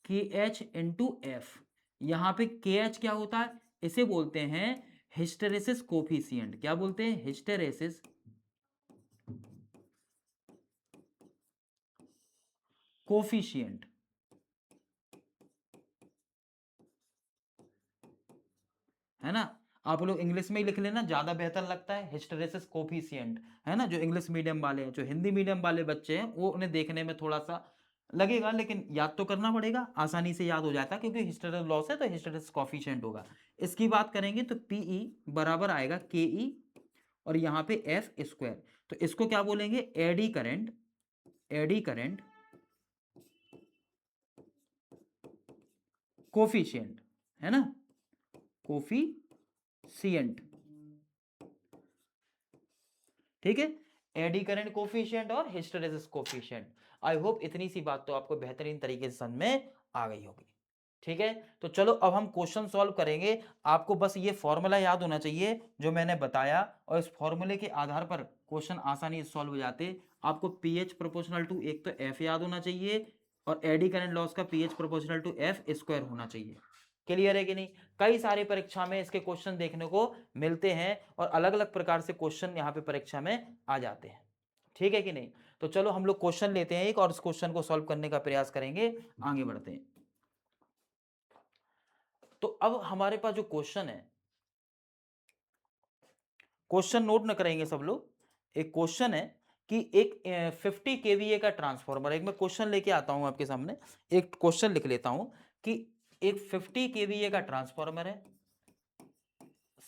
के एच इंटू एफ। यहां पे के एच क्या होता है, इसे बोलते हैं हिस्टेरेसिस कोफिशिएंट। क्या बोलते हैं, हिस्टेरेसिस कोफिशिएंट, है ना। आप लोग इंग्लिश में ही लिख लेना, ज्यादा बेहतर लगता है, हिस्टेरेसिस कोफिशिएंट, है ना। जो इंग्लिश मीडियम वाले हैं, जो हिंदी मीडियम वाले बच्चे हैं, वो उन्हें देखने में थोड़ा सा लगेगा, लेकिन याद तो करना पड़ेगा, आसानी से याद हो जाता है क्योंकि हिस्टेरेसिस लॉस है तो हिस्टेरेसिस कोफिशिएंट होगा। इसकी बात करेंगे तो पीई बराबर आएगा के ई और यहाँ पे एफ स्क्वायर। तो इसको क्या बोलेंगे, eddy current, eddy current coefficient, है ना, कोफिशिएंट। ठीक है, एडी करंट कोफिशिएंट और हिस्टेरेसिस कोफिशिएंट। आई होप इतनी सी बात तो आपको बेहतरीन तरीके से समझ में आ गई होगी। ठीक है, तो चलो अब हम क्वेश्चन सॉल्व करेंगे। आपको बस ये फॉर्मूला याद होना चाहिए जो मैंने बताया, और इस फॉर्मूले के आधार पर क्वेश्चन आसानी से सॉल्व हो जाते। आपको पीएच प्रोपोर्शनल टू एक तो एफ याद होना चाहिए और एडी करंट लॉस का PH proportional to F square होना चाहिए। क्लियर है कि नहीं। कई सारे परीक्षा में इसके क्वेश्चन देखने को मिलते हैं और अलग अलग प्रकार से क्वेश्चन यहाँ पे परीक्षा में आ जाते हैं। ठीक है कि नहीं। तो चलो हम लोग क्वेश्चन लेते हैं एक और इस क्वेश्चन को सॉल्व करने का प्रयास करेंगे, आगे बढ़ते हैं। तो अब हमारे पास जो क्वेश्चन है, क्वेश्चन नोट न करेंगे सब लोग। एक क्वेश्चन है कि एक 50 केवीए का ट्रांसफार्मर, एक मैं क्वेश्चन लेके आता हूं आपके सामने, एक क्वेश्चन लिख लेता हूं कि एक 50 केवीए का ट्रांसफार्मर है।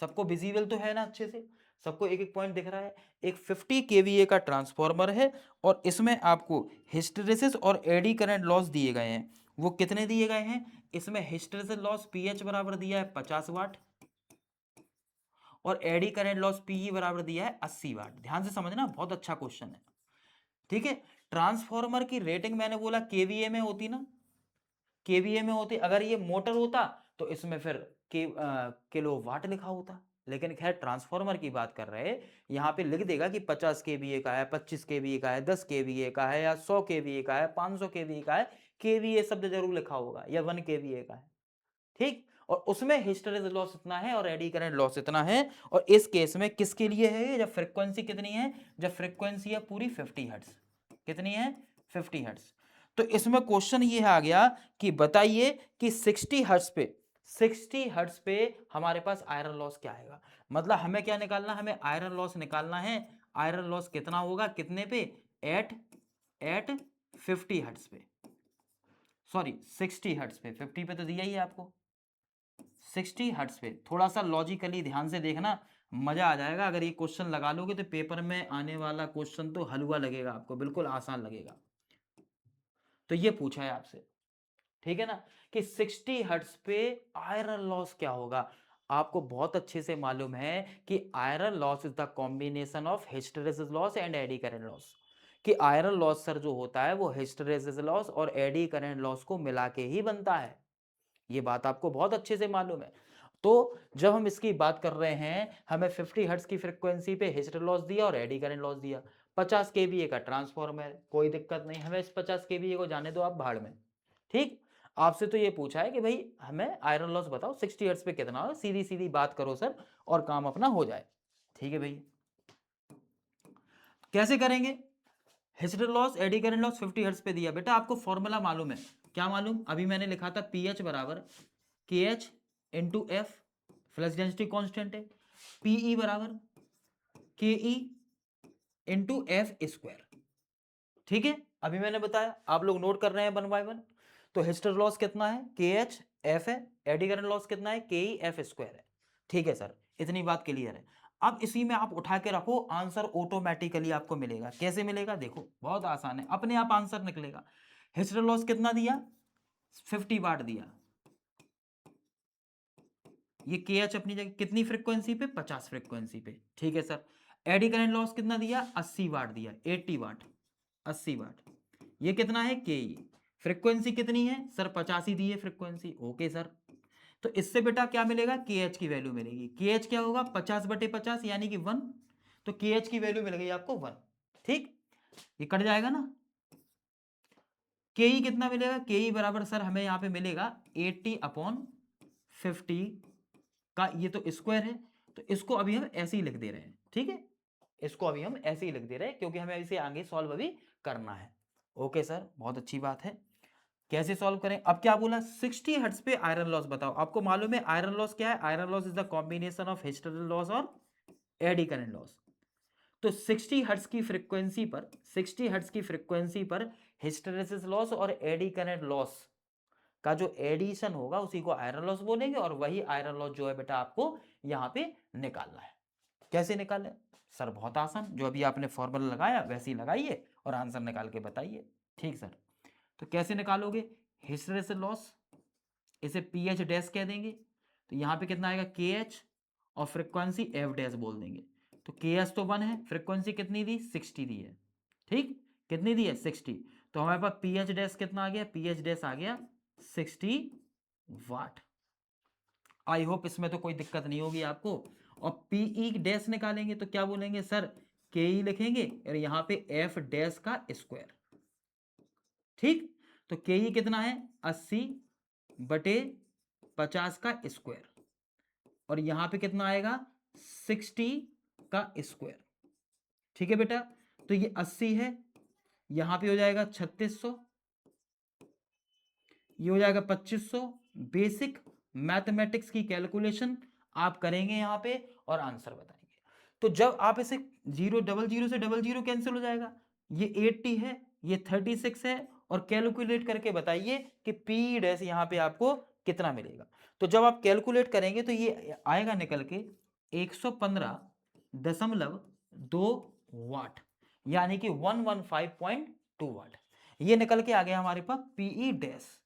सबको विजिबल तो है ना, अच्छे से सबको एक एक पॉइंट दिख रहा है। एक 50 केवीए का ट्रांसफार्मर है और इसमें आपको हिस्टेरेसिस और एडी करंट लॉस दिए गए हैं। वो कितने दिए गए हैं, इसमें हिस्टेरेसिस लॉस पीएच बराबर दिया है 50 वाट और एडी करंट लॉस पीई बराबर दिया है 80 वाट। ध्यान से समझना, बहुत अच्छा क्वेश्चन है। ठीक है, ट्रांसफार्मर की रेटिंग मैंने बोला केवीए में होती ना, केवीए में होती। अगर ये मोटर होता तो इसमें फिर किलो वाट लिखा होता, लेकिन खैर ट्रांसफार्मर की बात कर रहे हैं, यहाँ पे लिख देगा कि 50 केवीए का है, 25 केवीए का है, 10 केवीए का है, या 100 केवीए का है, 500 केवीए का है। केवीए शब्द जरूर लिखा होगा, या 1 केवीए का है। ठीक, और उसमें हिस्टेरेसिस लॉस इतना है और एडी करंट लॉस इतना है। और इस केस में किसके लिए है, जब फ्रीक्वेंसी कितनी है, जब फ्रीक्वेंसी है पूरी 50 हर्ट्ज। कितनी है, 50 हर्ट्ज। तो इसमें क्वेश्चन ये आ गया कि बताइए कि 60 हर्ट्ज पे, 60 हर्ट्ज पे हमारे पास आयरन लॉस क्या आएगा। मतलब हमें क्या निकालना, हमें आयरन लॉस निकालना है। आयरन लॉस कितना होगा, कितने पे, एट एट 50 हर्ट्ज पे, सॉरी 60 हर्ट्ज पे, 50 पे तो दिया ही है आपको, 60 हर्ट्ज पे। थोड़ा सा लॉजिकली ध्यान से देखना, मजा आ जाएगा। अगर ये क्वेश्चन लगा लोगे तो पेपर में आने वाला क्वेश्चन तो हलवा लगेगा आपको, बिल्कुल आसान लगेगा। तो ये पूछा है आपसे, ठीक है ना, कि 60 हर्ट्ज पे आयरन लॉस क्या होगा। आपको बहुत अच्छे से मालूम है कि iron loss is the combination of hysteresis loss and eddy current loss. कि आयरन लॉस सर जो होता है वो हिस्टेरेसिस लॉस और एडी करंट लॉस को मिला के ही बनता है। ये बात आपको बहुत अच्छे से मालूम है। तो जब हम इसकी बात कर रहे हैं, हमें 50 हर्ट्ज की फ्रीक्वेंसी पे हिस्टर लॉस दिया और एडी करंट लॉस दिया, 50 केवीए का ट्रांसफॉर्मर है, कोई दिक्कत नहीं, हमें इस 50 केवीए को जाने दो आप भाड़ में। ठीक, आपसे तो ये पूछा है कि भाई हमें आयरन लॉस बताओ 60 हर्ट्ज पे कितना हो, सीधी सीधी बात करो सर और काम अपना हो जाए। ठीक है भैया, कैसे करेंगे? Hysteresis loss eddy current loss 50 hertz पे दिया, बेटा आपको फॉर्मूला मालूम है, क्या मालूम? अभी मैंने लिखा था पी एच बराबर के H into F, flux density constant है, पीई बराबर के ई इंटू एफ स्क्वायर। ठीक है, अभी मैंने बताया, आप लोग नोट कर रहे हैं वन बाय वन। तो हिस्टर लॉस कितना है? के एच एफ है, एडी करंट लॉस कितना है? के ई एफ स्क्वायर है। ठीक है सर, इतनी बात क्लियर है। अब इसी में आप उठा के रखो, आंसर ऑटोमेटिकली आपको मिलेगा। कैसे मिलेगा? देखो बहुत आसान है, अपने आप आंसर निकलेगा। हिस्टर लॉस कितना दिया? 50 वाट दिया, ये के एच अपनी जगह कितनी फ्रीक्वेंसी पे? 50 फ्रीक्वेंसी पे। ठीक है सर, एडी करंट लॉस कितना दिया? 80 वाट दिया, 80 वाट, 80 वाट। ये कितना है? के ई। फ्रीक्वेंसी कितनी है सर? 50 ही दी है फ्रीक्वेंसी। ओके सर, तो इससे बेटा क्या मिलेगा? के एच की वैल्यू मिलेगी। के एच क्या होगा? 50/50 यानी कि 1। तो के एच की वैल्यू मिल गई आपको 1। ठीक, ये कट जाएगा ना। के ई कितना मिलेगा? के ई बराबर सर हमें यहाँ पे मिलेगा 80/50 का, ये तो स्क्वायर है, तो इसको अभी हम ऐसे ही लिख दे रहे हैं। ठीक है, इसको अभी हम ऐसे ही लिख दे रहे हैं क्योंकि हमें इसे आगे सॉल्व अभी करना है। ओके सर, बहुत अच्छी बात है। कैसे सॉल्व करें? अब क्या बोला? 60 हर्ट्ज पे आयरन लॉस बताओ। आपको मालूम है आयरन लॉस क्या है? Iron loss is the combination of historic loss और एडी करंट लॉस। तो 60 हर्ट्ज की फ्रीक्वेंसी पर, 60 हर्ट्ज की फ्रीक्वेंसी पर हिस्टेरेसिस लॉस और एडी करंट लॉस का जो एडिशन होगा उसी को आयरन लॉस बोलेंगे, और वही आयरन लॉस जो है बेटा आपको यहां पे निकालना है। कैसे निकालें? सर बहुत आसान, जो अभी आपने फॉर्मूला लगाया वैसे ही लगाइए और आंसर निकाल के बताइए। ठीक सर, तो कैसे निकालोगे? हिस्टेरेसिस लॉस, इसे पी एच डैश कह देंगे, तो यहाँ पे कितना आएगा? के एच, और फ्रिक्वेंसी एफ डैश बोल देंगे। तो के एच तो 1 है, फ्रिक्वेंसी कितनी दी? 60 दी है। ठीक, कितनी दी है? 60। तो हमारे पास पी एच डैश कितना आ गया? पी एच डैश आ गया 60 वाट। आई होप इसमें तो कोई दिक्कत नहीं होगी आपको। और पीई डैश निकालेंगे तो क्या बोलेंगे सर? के ई लिखेंगे और यहाँ पे एफ डैश का स्क्वायर। ठीक, तो के ई कितना है? 80/50 का स्क्वायर, और यहां पे कितना आएगा? 60 का स्क्वायर। ठीक है बेटा, तो ये 80 है, यहां पे हो जाएगा 3600, ये हो जाएगा 2500। बेसिक मैथमेटिक्स की कैलकुलेशन आप करेंगे यहां पे और आंसर बताएंगे। तो जब आप इसे 000 से 00 कैंसिल हो जाएगा, ये 80 है, ये 36 है, और कैलकुलेट करके बताइए कि पी डैश यहां पे आपको कितना मिलेगा। तो जब आप कैलकुलेट करेंगे तो ये आएगा निकल के 115.2 वाट, यानी कि 115.2 वाट। ये निकल के आ गया हमारे पास पीई डैश।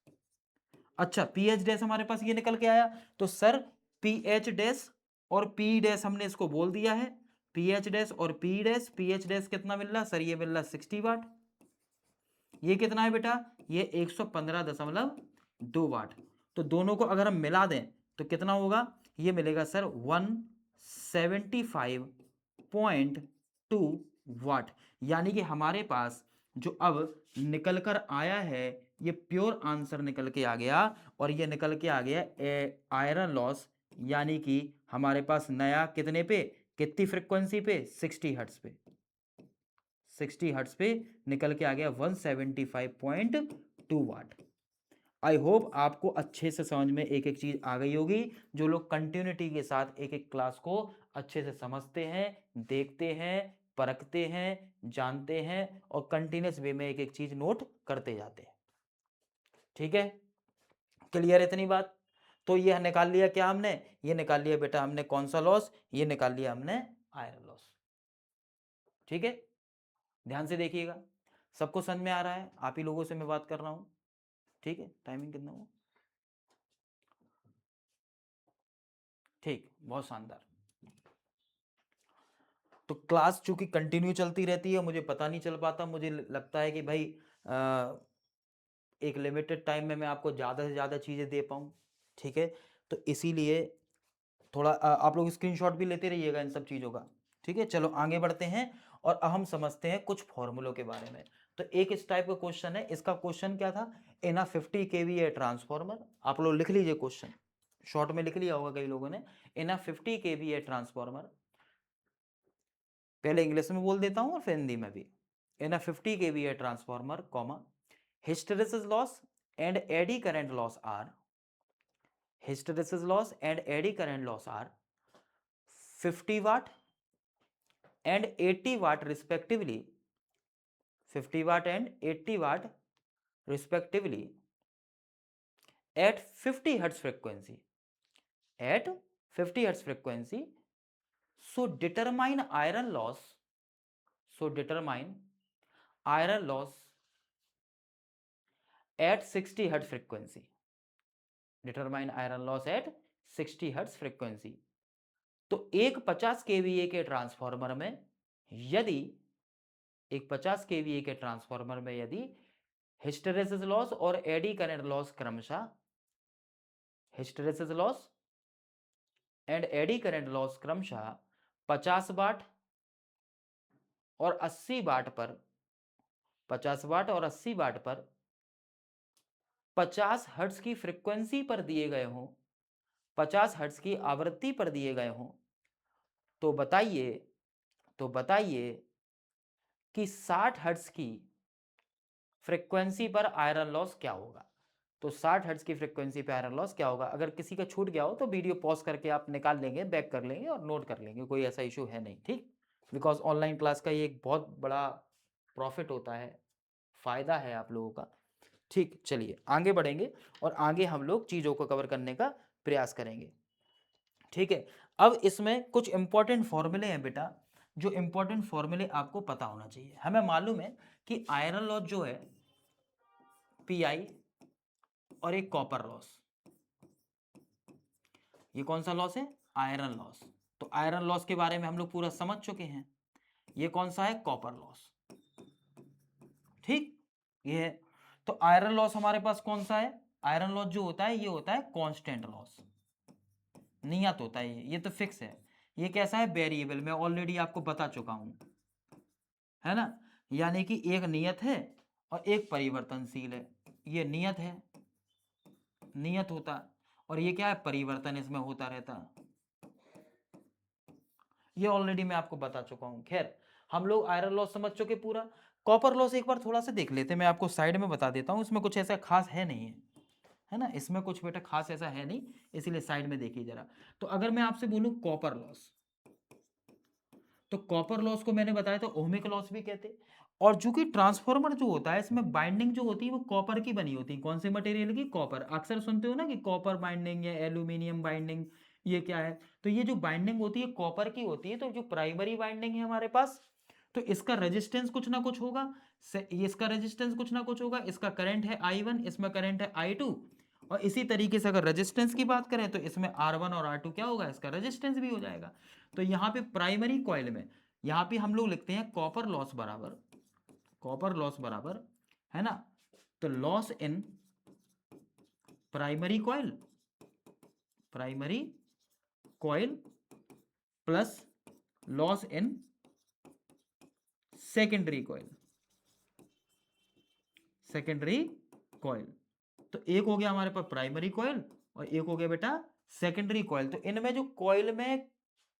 अच्छा, पी एच डैश हमारे पास ये निकल के आया, तो सर पी एच डैश और पी डैश हमने इसको बोल दिया है, पी एच डैश और P dash. P H dash कितना मिल रहा सर? ये मिल रहा 60 वाट। ये कितना है बेटा? ये 115.2 वाट। तो दोनों को अगर हम मिला दें तो कितना होगा? ये मिलेगा सर 175.2 वाट। यानी कि हमारे पास जो अब निकल कर आया है, ये प्योर आंसर निकल के आ गया, और ये निकल के आ गया आयरन लॉस, यानी कि हमारे पास नया कितने पे, कितनी फ्रीक्वेंसी पे? 60 हर्ट्ज पे। 60 हर्ट्ज पे निकल के आ गया 175.2 वाट। आई होप आपको अच्छे से समझ में एक एक चीज आ गई होगी। जो लोग कंटिन्यूटी के साथ एक एक क्लास को अच्छे से समझते हैं, देखते हैं, परखते हैं, जानते हैं, और कंटिन्यूस वे में एक एक चीज नोट करते जाते हैं। ठीक है, क्लियर इतनी बात? तो ये निकाल लिया क्या हमने? ये निकाल लिया बेटा हमने कौन सा लॉस? ये निकाल लिया हमने आयरन लॉस। ठीक है, ध्यान से देखिएगा, सबको समझ में आ रहा है? आप ही लोगों से मैं बात कर रहा हूं। ठीक है, टाइमिंग कितना हुआ? ठीक, बहुत शानदार। तो क्लास चूंकि कंटिन्यू चलती रहती है, मुझे पता नहीं चल पाता, मुझे लगता है कि भाई एक लिमिटेड टाइम में मैं आपको ज़्यादा से ज़्यादा चीज़ें दे पाऊँ। ठीक है, तो इसीलिए थोड़ा आप लोग स्क्रीनशॉट भी लेते रहिएगा इन सब चीज़ों का। ठीक है, चलो आगे बढ़ते हैं और अब हम समझते हैं कुछ फॉर्मूलों के बारे में। तो एक इस टाइप का क्वेश्चन है, इसका क्वेश्चन क्या था, इन अ 50 केवीए ट्रांसफॉर्मर, आप लोग लिख लीजिए क्वेश्चन, शॉर्ट में लिख लिया होगा कई लोगों ने, इन अ 50 केवीए ट्रांसफॉर्मर, पहले इंग्लिश में बोल देता हूं और फिर हिंदी में भी, in a 50 KVA transformer comma hysteresis loss and eddy current loss are, hysteresis loss and eddy current loss are 50 watt and 80 watt respectively, 50 watt and 80 watt respectively at 50 hertz frequency, at 50 hertz frequency. So determine iron loss, so determine iron loss at 60 hertz frequency, determine iron loss at 60 hertz frequency. तो एक 50 KVA के transformer में यदि एक 50 KVA के transformer में यदि hysteresis loss और एडी करंट लॉस क्रमशः, hysteresis loss and eddy current loss क्रमशः 50 वाट और 80 वाट पर, 50 वाट और 80 वाट पर 50 हर्ट्ज की फ्रीक्वेंसी पर दिए गए हों, 50 हर्ट्ज की आवृत्ति पर दिए गए हों, तो बताइए, तो बताइए कि 60 हर्ट्ज की फ्रीक्वेंसी पर आयरन लॉस क्या होगा। तो 60 हर्ट्ज की फ्रीक्वेंसी पे आयरन लॉस क्या होगा। अगर किसी का छूट गया हो तो वीडियो पॉज करके आप निकाल लेंगे, बैक कर लेंगे और नोट कर लेंगे, कोई ऐसा इशू है नहीं, ठीक। बिकॉज ऑनलाइन क्लास का ये एक बहुत बड़ा प्रॉफिट होता है, फायदा है आप लोगों का, ठीक। चलिए आगे बढ़ेंगे और आगे हम लोग चीज़ों को कवर करने का प्रयास करेंगे, ठीक है। अब इसमें कुछ इंपॉर्टेंट फॉर्मूले हैं बेटा, जो इंपॉर्टेंट फॉर्मूले आपको पता होना चाहिए। हमें मालूम है कि आयरन लॉस जो है पीआई और एक कॉपर लॉस, ये कौन सा लॉस है, आयरन लॉस। तो आयरन लॉस के बारे में हम लोग पूरा समझ चुके हैं। ये कौन सा है, कॉपर लॉस, ठीक। ये है, तो आयरन लॉस हमारे पास कौन सा है, आयरन लॉस जो होता है ये होता है कांस्टेंट लॉस, नियत होता है ये तो फिक्स है। ये कैसा है, वेरिएबल, मैं ऑलरेडी आपको बता चुका हूं, है ना। यानी कि एक नियत है और एक परिवर्तनशील है। ये नियत है, नियत होता है, और ये क्या है, परिवर्तन इसमें होता रहता है। ये ऑलरेडी मैं आपको बता चुका हूं। खैर हम लोग आयरन लॉस समझ चुके पूरा। कॉपर लॉस एक बार थोड़ा सा देख लेते हैं, मैं आपको साइड में बता देता हूं, इसमें कुछ ऐसा खास है नहीं है ना, इसमें कुछ बेटा खास ऐसा है नहीं, इसीलिए साइड में देखिए जरा। तो अगर मैं आपसे बोलूं कॉपर लॉस, तो कॉपर लॉस को मैंने बताया था ओहमिक लॉस भी कहते हैं। और चूंकि ट्रांसफार्मर जो होता है इसमें बाइंडिंग जो होती है वो कॉपर की बनी होती है। कौन से मटेरियल की, कॉपर। अक्सर सुनते हो ना कि कॉपर बाइंडिंग या एल्यूमिनियम बाइंडिंग, ये क्या है, तो ये जो बाइंडिंग होती है कॉपर की होती है। तो जो प्राइमरी बाइंडिंग है हमारे पास, तो इसका रेजिस्टेंस कुछ ना कुछ होगा, इसका रेजिस्टेंस कुछ ना कुछ होगा, इसका करंट है I1, इसमें करंट है I2, और इसी तरीके से अगर रेजिस्टेंस की बात करें तो इसमें R1 और R2 क्या होगा, इसका रेजिस्टेंस भी हो जाएगा। तो यहाँ पे प्राइमरी कॉइल में, यहाँ पे हम लोग लिखते हैं कॉपर लॉस बराबर, कॉपर लॉस बराबर, है ना, तो loss in primary coil, primary coil plus loss in secondary coil, secondary coil. तो एक हो गया हमारे पास प्राइमरी कॉइल और एक हो गया बेटा सेकेंडरी कॉइल। तो इनमें जो कॉइल में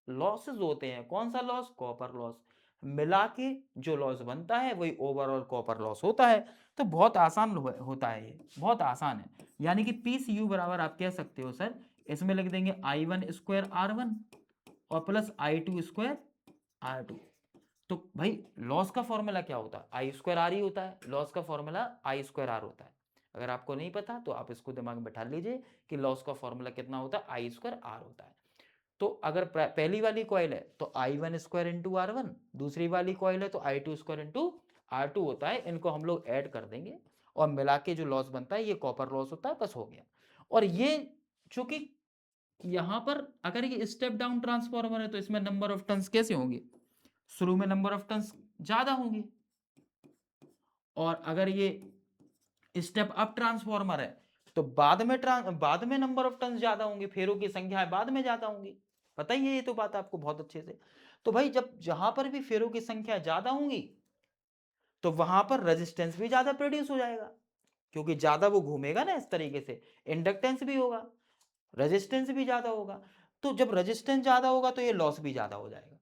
लॉसेस होते हैं, कौन सा लॉस, कॉपर लॉस, मिला के जो लॉस बनता है वही ओवरऑल कॉपर लॉस होता है। तो बहुत आसान होता है, ये बहुत आसान है। यानी कि PCU बराबर आप कह सकते हो सर, इसमें लिख देंगे I1 स्क्वायर R1 और प्लस I2 स्क्वायर R2। तो भाई लॉस का फॉर्मूला क्या होता है, आई स्क्वायर आर ही होता है, लॉस का फॉर्मूला आई स्क्वायर आर होता है। अगर आपको नहीं पता तो आप इसको दिमाग में बैठा लीजिए कि लॉस का फॉर्मूला कितना होता है, आई स्क्वायर आर होता है। तो अगर पहली वाली कॉइल है तो I1 स्क्वायर इंटू R1, दूसरी वाली कॉइल है तो I2 स्क्वायर इंटू R2 होता है। इनको हम लोग ऐड कर देंगे और मिला के जो लॉस बनता है ये कॉपर लॉस होता है, बस हो गया। और ये चूंकि यहां पर अगर ये स्टेप डाउन ट्रांसफॉर्मर है तो इसमें नंबर ऑफ टर्न्स कैसे होंगे, शुरू में नंबर ऑफ टर्न्स ज्यादा होंगे, और अगर ये स्टेप अप ट्रांसफॉर्मर है तो बाद में नंबर ऑफ टन ज्यादा होंगे, फेरों की संख्या बाद में ज्यादा होंगी। पता ही है ये तो बात आपको बहुत अच्छे से। तो भाई जब जहां पर भी फेरों की संख्या ज्यादा होंगी तो वहां पर रेजिस्टेंस भी ज्यादा प्रोड्यूस हो जाएगा, क्योंकि ज्यादा वो घूमेगा ना इस तरीके से, इंडक्टेंस भी होगा, रेजिस्टेंस भी ज्यादा होगा। तो जब रेजिस्टेंस ज्यादा होगा तो ये लॉस भी ज्यादा हो जाएगा।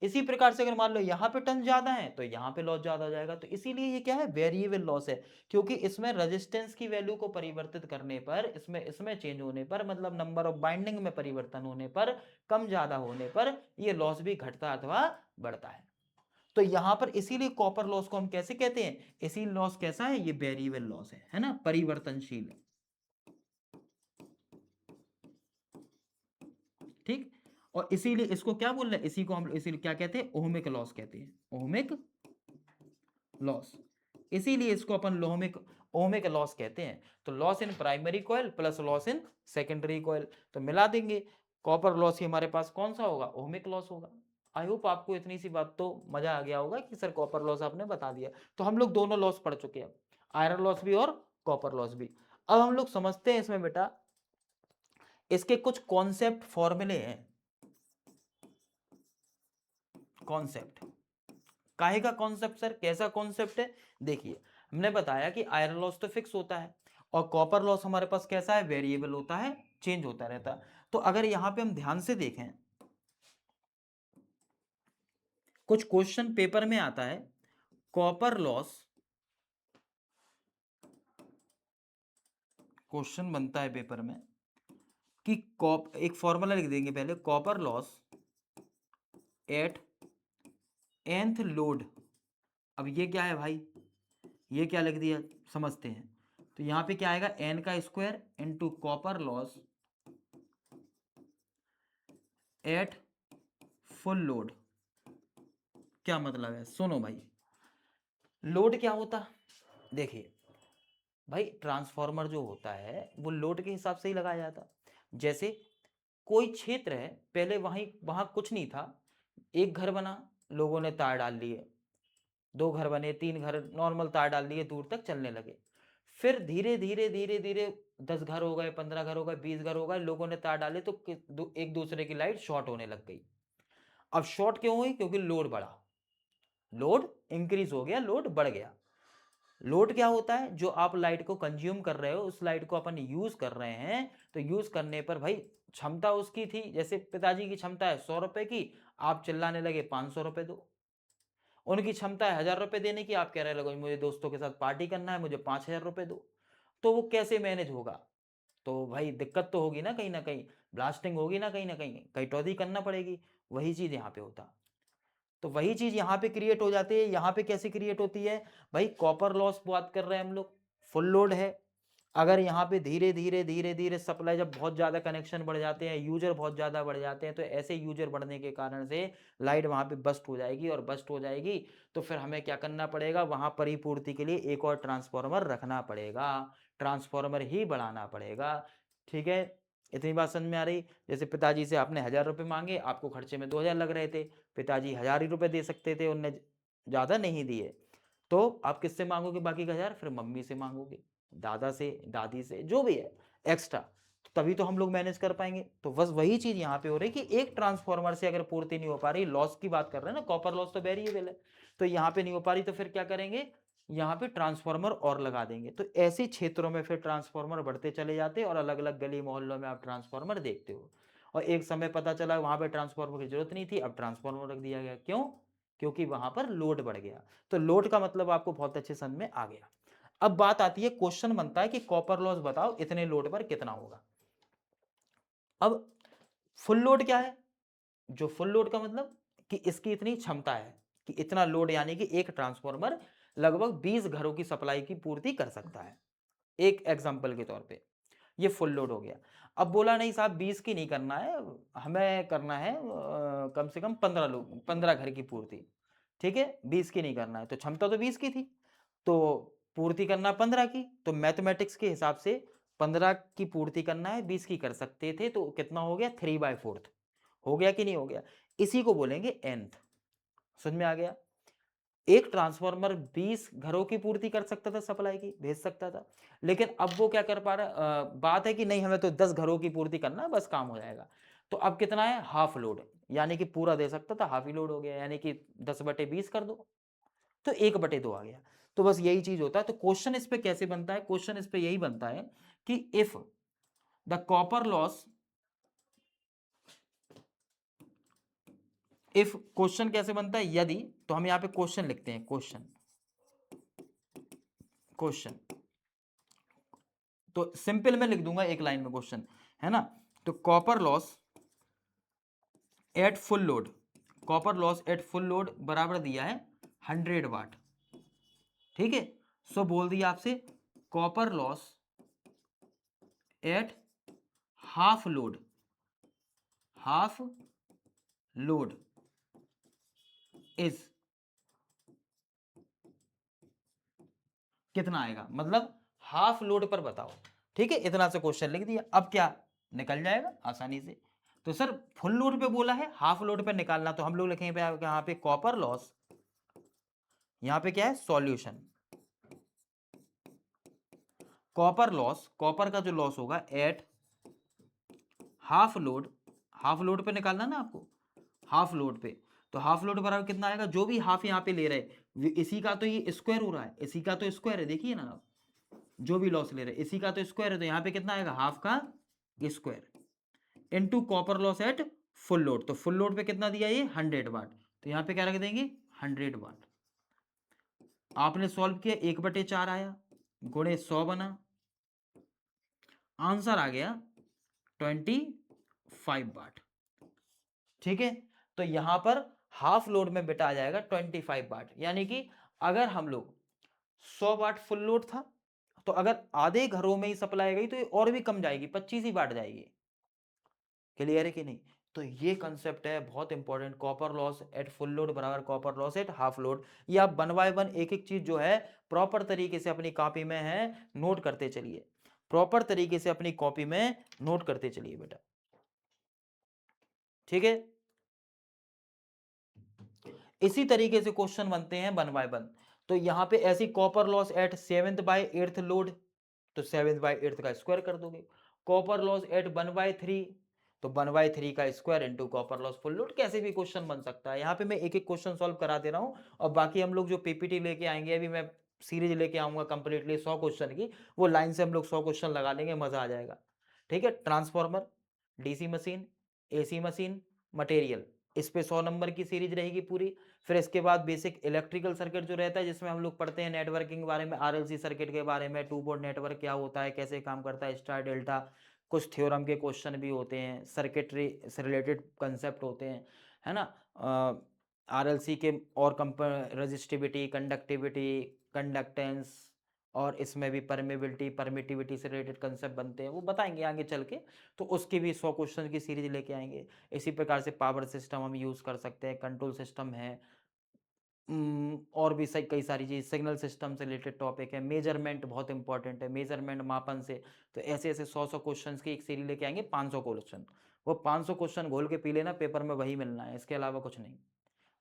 इसी प्रकार से अगर मान लो यहाँ पे टन ज्यादा है तो यहाँ पे लॉस ज्यादा हो जाएगा। तो इसीलिए ये क्या है, वेरिएबल लॉस है, क्योंकि इसमें रेजिस्टेंस की वैल्यू को परिवर्तित करने पर, इसमें इसमें चेंज होने पर, मतलब नंबर ऑफ बाइंडिंग में परिवर्तन होने पर, कम ज्यादा होने पर ये लॉस भी घटता अथवा बढ़ता है। तो यहां पर इसीलिए कॉपर लॉस को हम कैसे कहते हैं, इसी लॉस कैसा है, ये वेरिएबल लॉस है ना, परिवर्तनशील है। ठीक। और इसीलिए इसको क्या बोल रहे हैं, इसी को हम इसीलिए क्या कहते हैं, ओहमिक लॉस कहते हैं, ओहमिक लॉस। इसीलिए इसको अपन लोहमिक ओहमिक लॉस कहते हैं। तो loss in primary coil plus loss in secondary coil, तो मिला देंगे, कॉपर लॉस ही हमारे पास कौन सा होगा, ओहमिक लॉस होगा। आई होप आपको इतनी सी बात तो मजा आ गया होगा कि सर कॉपर लॉस आपने बता दिया। तो हम लोग दोनों लॉस पढ़ चुके हैं, आयरन लॉस भी और कॉपर लॉस भी। अब हम लोग समझते हैं इसमें बेटा, इसके कुछ कॉन्सेप्ट फॉर्मूले हैं। कॉन्सेप्ट काहे का कॉन्सेप्ट सर, कैसा कॉन्सेप्ट है, देखिए हमने बताया कि आयरन लॉस तो फिक्स होता है और कॉपर लॉस हमारे पास कैसा है, वेरिएबल होता है, चेंज होता रहता है। तो अगर यहां पे हम ध्यान से देखें, कुछ क्वेश्चन पेपर में आता है, कॉपर लॉस, क्वेश्चन बनता है पेपर में कि कॉप एक फॉर्मूला लिख देंगे पहले, copper loss at nth load. अब ये क्या है भाई, ये क्या लिख दिया, समझते हैं। तो यहां पे क्या आएगा, n का square into copper loss at full load. क्या मतलब है, सुनो भाई, लोड क्या होता, देखिए भाई ट्रांसफार्मर जो होता है वो लोड के हिसाब से ही लगाया जाता। जैसे कोई क्षेत्र है, पहले वहां कुछ नहीं था, एक घर बना, लोगों ने तार डाल लिए, दो घर बने, तीन घर, नॉर्मल तार डाल दिए, दूर तक चलने लगे। फिर धीरे धीरे धीरे धीरे 10 घर हो गए, 15 घर हो गए, 20 घर हो गए, लोगों ने तार डाले तो एक दूसरे की लाइट शॉर्ट होने लग गई। अब शॉर्ट क्यों हुई, क्योंकि लोड बढ़ा, लोड इंक्रीज हो गया, लोड बढ़ गया। लोड क्या होता है, जो आप लाइट को कंज्यूम कर रहे हो, उस लाइट को अपन यूज कर रहे हैं, तो यूज करने पर भाई क्षमता उसकी थी, जैसे पिताजी की क्षमता है 100 रुपए की, आप चिल्लाने लगे 500 रुपए दो। उनकी क्षमता है 1000 रुपए देने की, आप कह रहे लगे मुझे दोस्तों के साथ पार्टी करना है, मुझे 5000 रुपए दो। तो वो कैसे मैनेज होगा, तो भाई दिक्कत तो होगी ना कहीं, ब्लास्टिंग होगी ना कहीं कटौती करना पड़ेगी। वही चीज यहाँ पे होता, तो वही चीज यहाँ पे क्रिएट हो जाती है। यहाँ पे कैसे क्रिएट होती है भाई, कॉपर लॉस बात कर रहे हैं हम लोग, फुल लोड है, अगर यहाँ पे धीरे धीरे धीरे धीरे सप्लाई, जब बहुत ज़्यादा कनेक्शन बढ़ जाते हैं, यूजर बहुत ज़्यादा बढ़ जाते हैं, तो ऐसे यूजर बढ़ने के कारण से लाइट वहाँ पे बस्ट हो जाएगी, और बस्ट हो जाएगी तो फिर हमें क्या करना पड़ेगा, वहाँ परिपूर्ति के लिए एक और ट्रांसफॉर्मर रखना पड़ेगा, ट्रांसफॉर्मर ही बढ़ाना पड़ेगा। ठीक है, इतनी बात समझ में आ रही। जैसे पिताजी से आपने 1000 रुपये मांगे, आपको खर्चे में 2000 लग रहे थे, पिताजी 1000 ही रुपये दे सकते थे, उनने ज़्यादा नहीं दिए, तो आप किससे मांगोगे बाकी का 1000, फिर मम्मी से मांगोगे, दादा से, दादी से, जो भी है एक्स्ट्रा, तो तभी तो हम लोग मैनेज कर पाएंगे। तो बस वही चीज यहाँ पे हो रही है कि एक ट्रांसफॉर्मर से अगर पूर्ति नहीं हो पा रही, लॉस की बात कर रहे हैं ना, कॉपर लॉस तो वेरिएबल है, तो यहाँ पे नहीं हो पा रही, तो फिर क्या करेंगे, यहाँ पे ट्रांसफॉर्मर और लगा देंगे। तो ऐसे क्षेत्रों में फिर ट्रांसफॉर्मर बढ़ते चले जाते हैं, और अलग अलग गली मोहल्लों में आप ट्रांसफॉर्मर देखते हो। और एक समय पता चला वहां पे ट्रांसफॉर्मर की जरूरत नहीं थी, अब ट्रांसफॉर्मर रख दिया गया, क्यों, क्योंकि वहां पर लोड बढ़ गया। तो लोड का मतलब आपको बहुत अच्छे समझ में आ गया। अब बात आती है, क्वेश्चन बनता है कि कॉपर लॉस बताओ इतने लोड पर कितना होगा। अब फुल लोड क्या है, जो फुल लोड का मतलब कि इसकी इतनी क्षमता है कि इतना लोड, यानी कि एक ट्रांसफॉर्मर लगभग 20 घरों की सप्लाई की पूर्ति कर सकता है, एक एग्जांपल के तौर पे, ये फुल लोड हो गया। अब बोला नहीं साहब 20 की नहीं करना है, हमें करना है कम से कम 15 लोग, 15 घर की पूर्ति। ठीक है, 20 की नहीं करना है, तो क्षमता तो 20 की थी, तो पूर्ति करना 15 की, तो मैथमेटिक्स के हिसाब से 15 की पूर्ति करना है, 20 की कर सकते थे, तो कितना हो गया, 3/4 हो गया कि नहीं हो गया, इसी को बोलेंगे nth। समझ में आ गया। एक ट्रांसफार्मर 20 घरों की पूर्ति कर सकता था, सप्लाई की भेज सकता था, लेकिन अब वो क्या कर पा रहा है, बात है कि नहीं हमें तो 10 घरों की पूर्ति करना है, बस काम हो जाएगा। तो अब कितना है, हाफ लोड, यानी कि पूरा दे सकता था, हाफ ही लोड हो गया, यानी कि 10/20 कर दो, तो 1/2 आ गया। तो बस यही चीज होता है। तो क्वेश्चन इस पे कैसे बनता है, क्वेश्चन इस पे यही बनता है कि if the copper loss, if question कैसे बनता है, यदि, तो हम यहां पे क्वेश्चन लिखते हैं, क्वेश्चन, क्वेश्चन तो सिंपल में लिख दूंगा एक लाइन में क्वेश्चन, है ना। तो copper loss at full load, copper loss at full load बराबर दिया है 100 वाट, ठीक है। सो बोल दिया आपसे copper loss at half load, half load is कितना आएगा, मतलब हाफ लोड पर बताओ, ठीक है। इतना से क्वेश्चन लिख दिया, अब क्या निकल जाएगा आसानी से। तो सर फुल लोड पे बोला है, हाफ लोड पे निकालना, तो हम लोग लिखेंगे यहाँ पे कॉपर लॉस, यहाँ पे क्या है, सॉल्यूशन, कॉपर लॉस, कॉपर का जो लॉस होगा eight half load, half load पे निकालना ना आपको, हाफ लोड पे, तो हाफ लोड बराबर कितना आएगा, जो भी हाफ यहाँ पे ले रहे, इसी का तो ये स्क्वायर हो रहा है, इसी का तो स्क्वायर है, देखिए ना आप, जो भी लॉस ले रहे इसी का तो स्क्वायर है, तो यहाँ पे कितना आएगा, हाफ का square into copper loss at full load, तो फुल लोड पे कितना दिया ये 100 वाट, तो यहाँ पे क्या रख देंगे 100 वाट। आपने सॉल्व किया, 1/4 आया, गुणे 100 बना, आंसर आ गया 25 वाट, ठीक है। तो यहां पर हाफ लोड में बेटा आ जाएगा 25 वाट, यानी कि अगर हम लोग 100 वाट फुल लोड था, तो अगर आधे घरों में ही सप्लाई गई तो ये और भी कम जाएगी, 25 ही वाट जाएगी। क्लियर है कि नहीं। तो ये कंसेप्ट है बहुत important, copper loss at full load बराबर copper loss at half load. ये आप 1 बाय 1 एक एक चीज जो है प्रॉपर तरीके से अपनी कॉपी में है नोट करते चलिए, प्रॉपर तरीके से अपनी कॉपी में नोट करते चलिए बेटा, ठीक है। इसी तरीके से क्वेश्चन बनते हैं 1 बाय 1। तो यहां पे ऐसी कॉपर लॉस एट 7/8 लोड, तो 7/8 का स्क्वायर कर दोगे। कॉपर लॉस एट 1/3, तो 1/3 का square into copper loss full load, कैसे भी क्वेश्चन बन सकता है। यहाँ पे मैं एक एक क्वेश्चन सॉल्व करा दे रहा हूँ, और बाकी हम लोग जो पीपीटी लेके आएंगे, अभी मैं सीरीज लेके आऊंगा कंप्लीटली 100 क्वेश्चन की, वो लाइन से हम लोग 100 क्वेश्चन लगा लेंगे, मजा आ जाएगा, ठीक है। Transformer, DC machine, AC machine, material, इस पे 100 नंबर की सीरीज रहेगी पूरी। फिर इसके बाद बेसिक इलेक्ट्रिकल सर्किट जो रहता है, जिसमें हम लोग पढ़ते हैं नेटवर्किंग के बारे में, आरएलसी सर्किट के बारे में, टू पोर्ट नेटवर्क क्या होता है, कैसे काम करता है, स्टार डेल्टा, कुछ थ्योरम के क्वेश्चन भी होते हैं, सर्किटरी से रिलेटेड कंसेप्ट होते हैं, है ना। आरएलसी के और रजिस्टिविटी, कंडक्टिविटी, कंडक्टेंस, और इसमें भी परमेबिलिटी, परमिटिविटी से रिलेटेड कंसेप्ट बनते हैं, वो बताएंगे आगे चल के। तो उसकी भी 100 क्वेश्चन की सीरीज लेके आएंगे। इसी प्रकार से पावर सिस्टम हम यूज़ कर सकते हैं, कंट्रोल सिस्टम है, और भी सही कई सारी चीज़, सिग्नल सिस्टम से रिलेटेड टॉपिक है, मेजरमेंट बहुत इंपॉर्टेंट है, मेजरमेंट मापन से। तो ऐसे ऐसे 100 क्वेश्चन की एक सीरीज लेके आएंगे, 500 क्वेश्चन, वो 500 क्वेश्चन घोल के पी लेना, पेपर में वही मिलना है, इसके अलावा कुछ नहीं,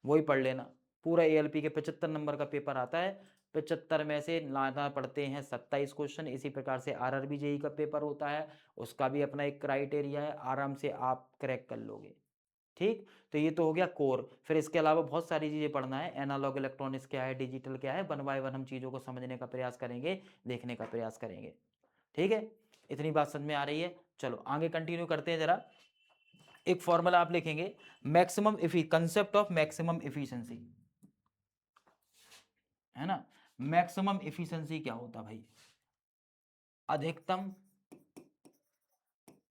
वही पढ़ लेना। पूरा एएलपी के 75 नंबर का पेपर आता है, 75 में से लाना पड़ते हैं 27 क्वेश्चन। इसी प्रकार से आरआरबी जेई का पेपर होता है, उसका भी अपना एक क्राइटेरिया है, आराम से आप क्रैक कर लोगे, ठीक। तो ये तो हो गया कोर। फिर इसके अलावा बहुत सारी चीज़ें पढ़ना है, एनालॉग इलेक्ट्रॉनिक्स क्या है, डिजिटल क्या है, 1 बाय 1 हम चीज़ों को समझने का प्रयास करेंगे, देखने का प्रयास करेंगे, ठीक है। इतनी बात समझ में आ रही है, चलो आगे कंटिन्यू करते हैं जरा। एक फॉर्मूला आप लिखेंगे, maximum concept of maximum efficiency, है ना। मैक्सिमम इफिशिएंसी क्या होता भाई, अधिकतम,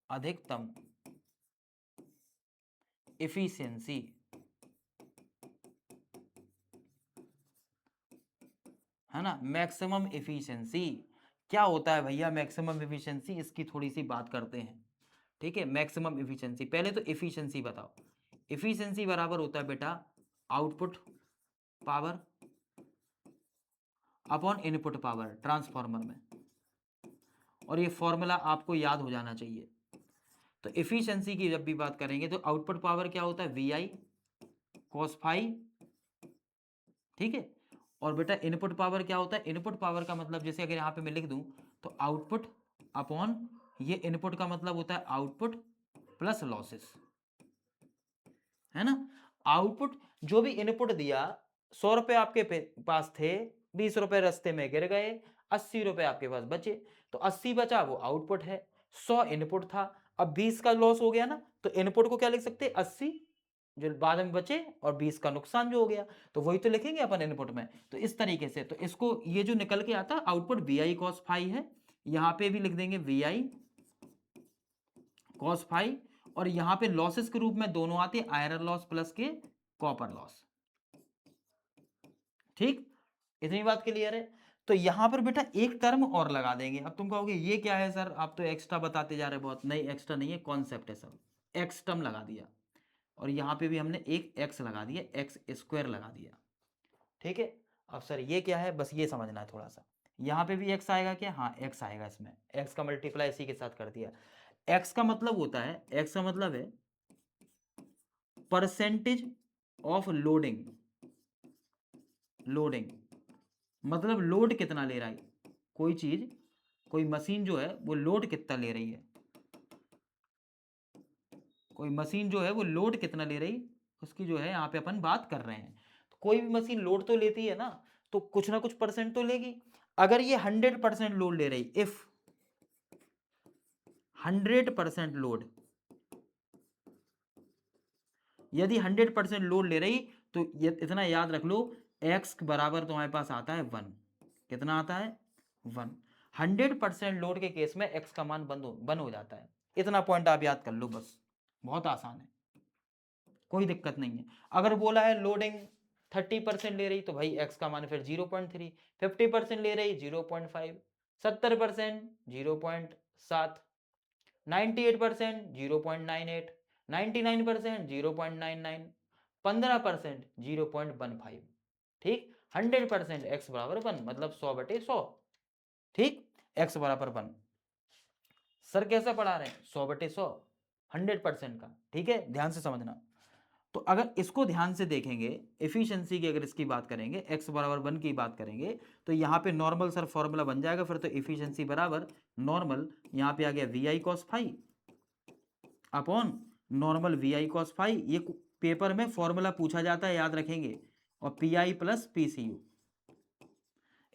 अधिकतम इफिशिएंसी, है ना। मैक्सिमम इफिशिएंसी क्या होता है भैया, मैक्सिमम इफिशिएंसी, इसकी थोड़ी सी बात करते हैं, ठीक है। मैक्सिमम इफिशिएंसी, पहले तो इफिशिएंसी बताओ। इफिशिएंसी बराबर होता है बेटा output power upon input power transformer में, और ये फॉर्मूला आपको याद हो जाना चाहिए। तो इफिशिएंसी की जब भी बात करेंगे, तो आउटपुट पावर क्या होता है, वी आई कॉस फाई, ठीक है, और बेटा इनपुट पावर क्या होता है, इनपुट पावर का मतलब जैसे अगर यहाँ पे मैं लिख दूं तो आउटपुट अपॉन, ये इनपुट का मतलब होता है आउटपुट प्लस लॉसेस, है ना। आउटपुट जो भी इनपुट दिया, 100 रुपए आपके पास थे, 20 रुपए रास्ते में गिर गए, 80 रुपए आपके पास बचे, तो 80 बचा वो आउटपुट है, 100 इनपुट था, अब 20 का लॉस हो गया ना, तो इनपुट को क्या लिख सकते हैं, 80 जो बाद में बचे और 20 का नुकसान जो हो गया, तो वही तो लिखेंगे अपन इनपुट में। तो इस तरीके से, तो इसको ये जो निकल के आता है output V I cos phi है, यहां पे भी लिख देंगे वी आई कॉस फाई, और यहां पे लॉसेस के रूप में दोनों आते हैं, आयरन लॉस प्लस के कॉपर लॉस। ठीक, इतनी बात क्लियर है। तो यहां पर बेटा एक टर्म और लगा देंगे। अब तुम कहोगे ये क्या है सर, आप तो एक्स्ट्रा बताते जा रहे हैं बहुत। नहीं, एक्स्ट्रा नहीं है, कॉन्सेप्ट है सब। एक्स टर्म लगा दिया, और यहां पे भी हमने एक एक्स लगा दिया, एक्स स्क्वायर लगा दिया। ठीक है, अब सर ये क्या है, बस ये समझना है थोड़ा सा। यहाँ पे भी एक्स आएगा क्या, हाँ एक्स आएगा, इसमें एक्स का मल्टीप्लाई इसी के साथ कर दिया। एक्स का मतलब होता है, एक्स का मतलब है परसेंटेज ऑफ लोडिंग, लोडिंग मतलब लोड कितना ले रहा है कोई चीज, कोई मशीन जो है वो लोड कितना ले रही है, कोई मशीन जो है वो लोड कितना ले रही, उसकी जो है यहाँ पे अपन बात कर रहे हैं। तो कोई भी मशीन लोड तो लेती है ना, तो कुछ ना कुछ परसेंट तो लेगी। अगर ये 100% लोड ले रही, इफ 100% लोड, यदि 100% लोड ले रही, तो ये इतना याद रख लो, x बराबर तुम्हारे पास आता है 1। कितना आता है, 1। 100% लोड के केस में x का मान बंद हो जाता है। इतना पॉइंट आप याद कर लो बस, बहुत आसान है, कोई दिक्कत नहीं है। अगर बोला है लोडिंग 30% ले रही, तो भाई x का मान फिर 0.3, 50% ले रही 0.5, 70% 0.7, 98% 0.98, 99% 0.99, 15% 0.15। ठीक, 100% x बराबर 1, मतलब 100/100। ठीक, x बराबर 1। सर कैसा पढ़ा रहे हैं, 100/100, 100% का। ठीक है, ध्यान से समझना। तो अगर इसको ध्यान से देखेंगे, एफिशिएंसी की अगर इसकी बात करेंगे, x बराबर 1 की बात करेंगे, तो यहाँ पे नॉर्मल सर फॉर्मूला बन जाएगा फिर। तो एफिशिएंसी बराबर नॉर्मल, यहाँ पे आ गया V I cos phi upon normal V I cos phi. ये पेपर में फॉर्मूला पूछा जाता है, याद रखेंगे। और P I plus P C U,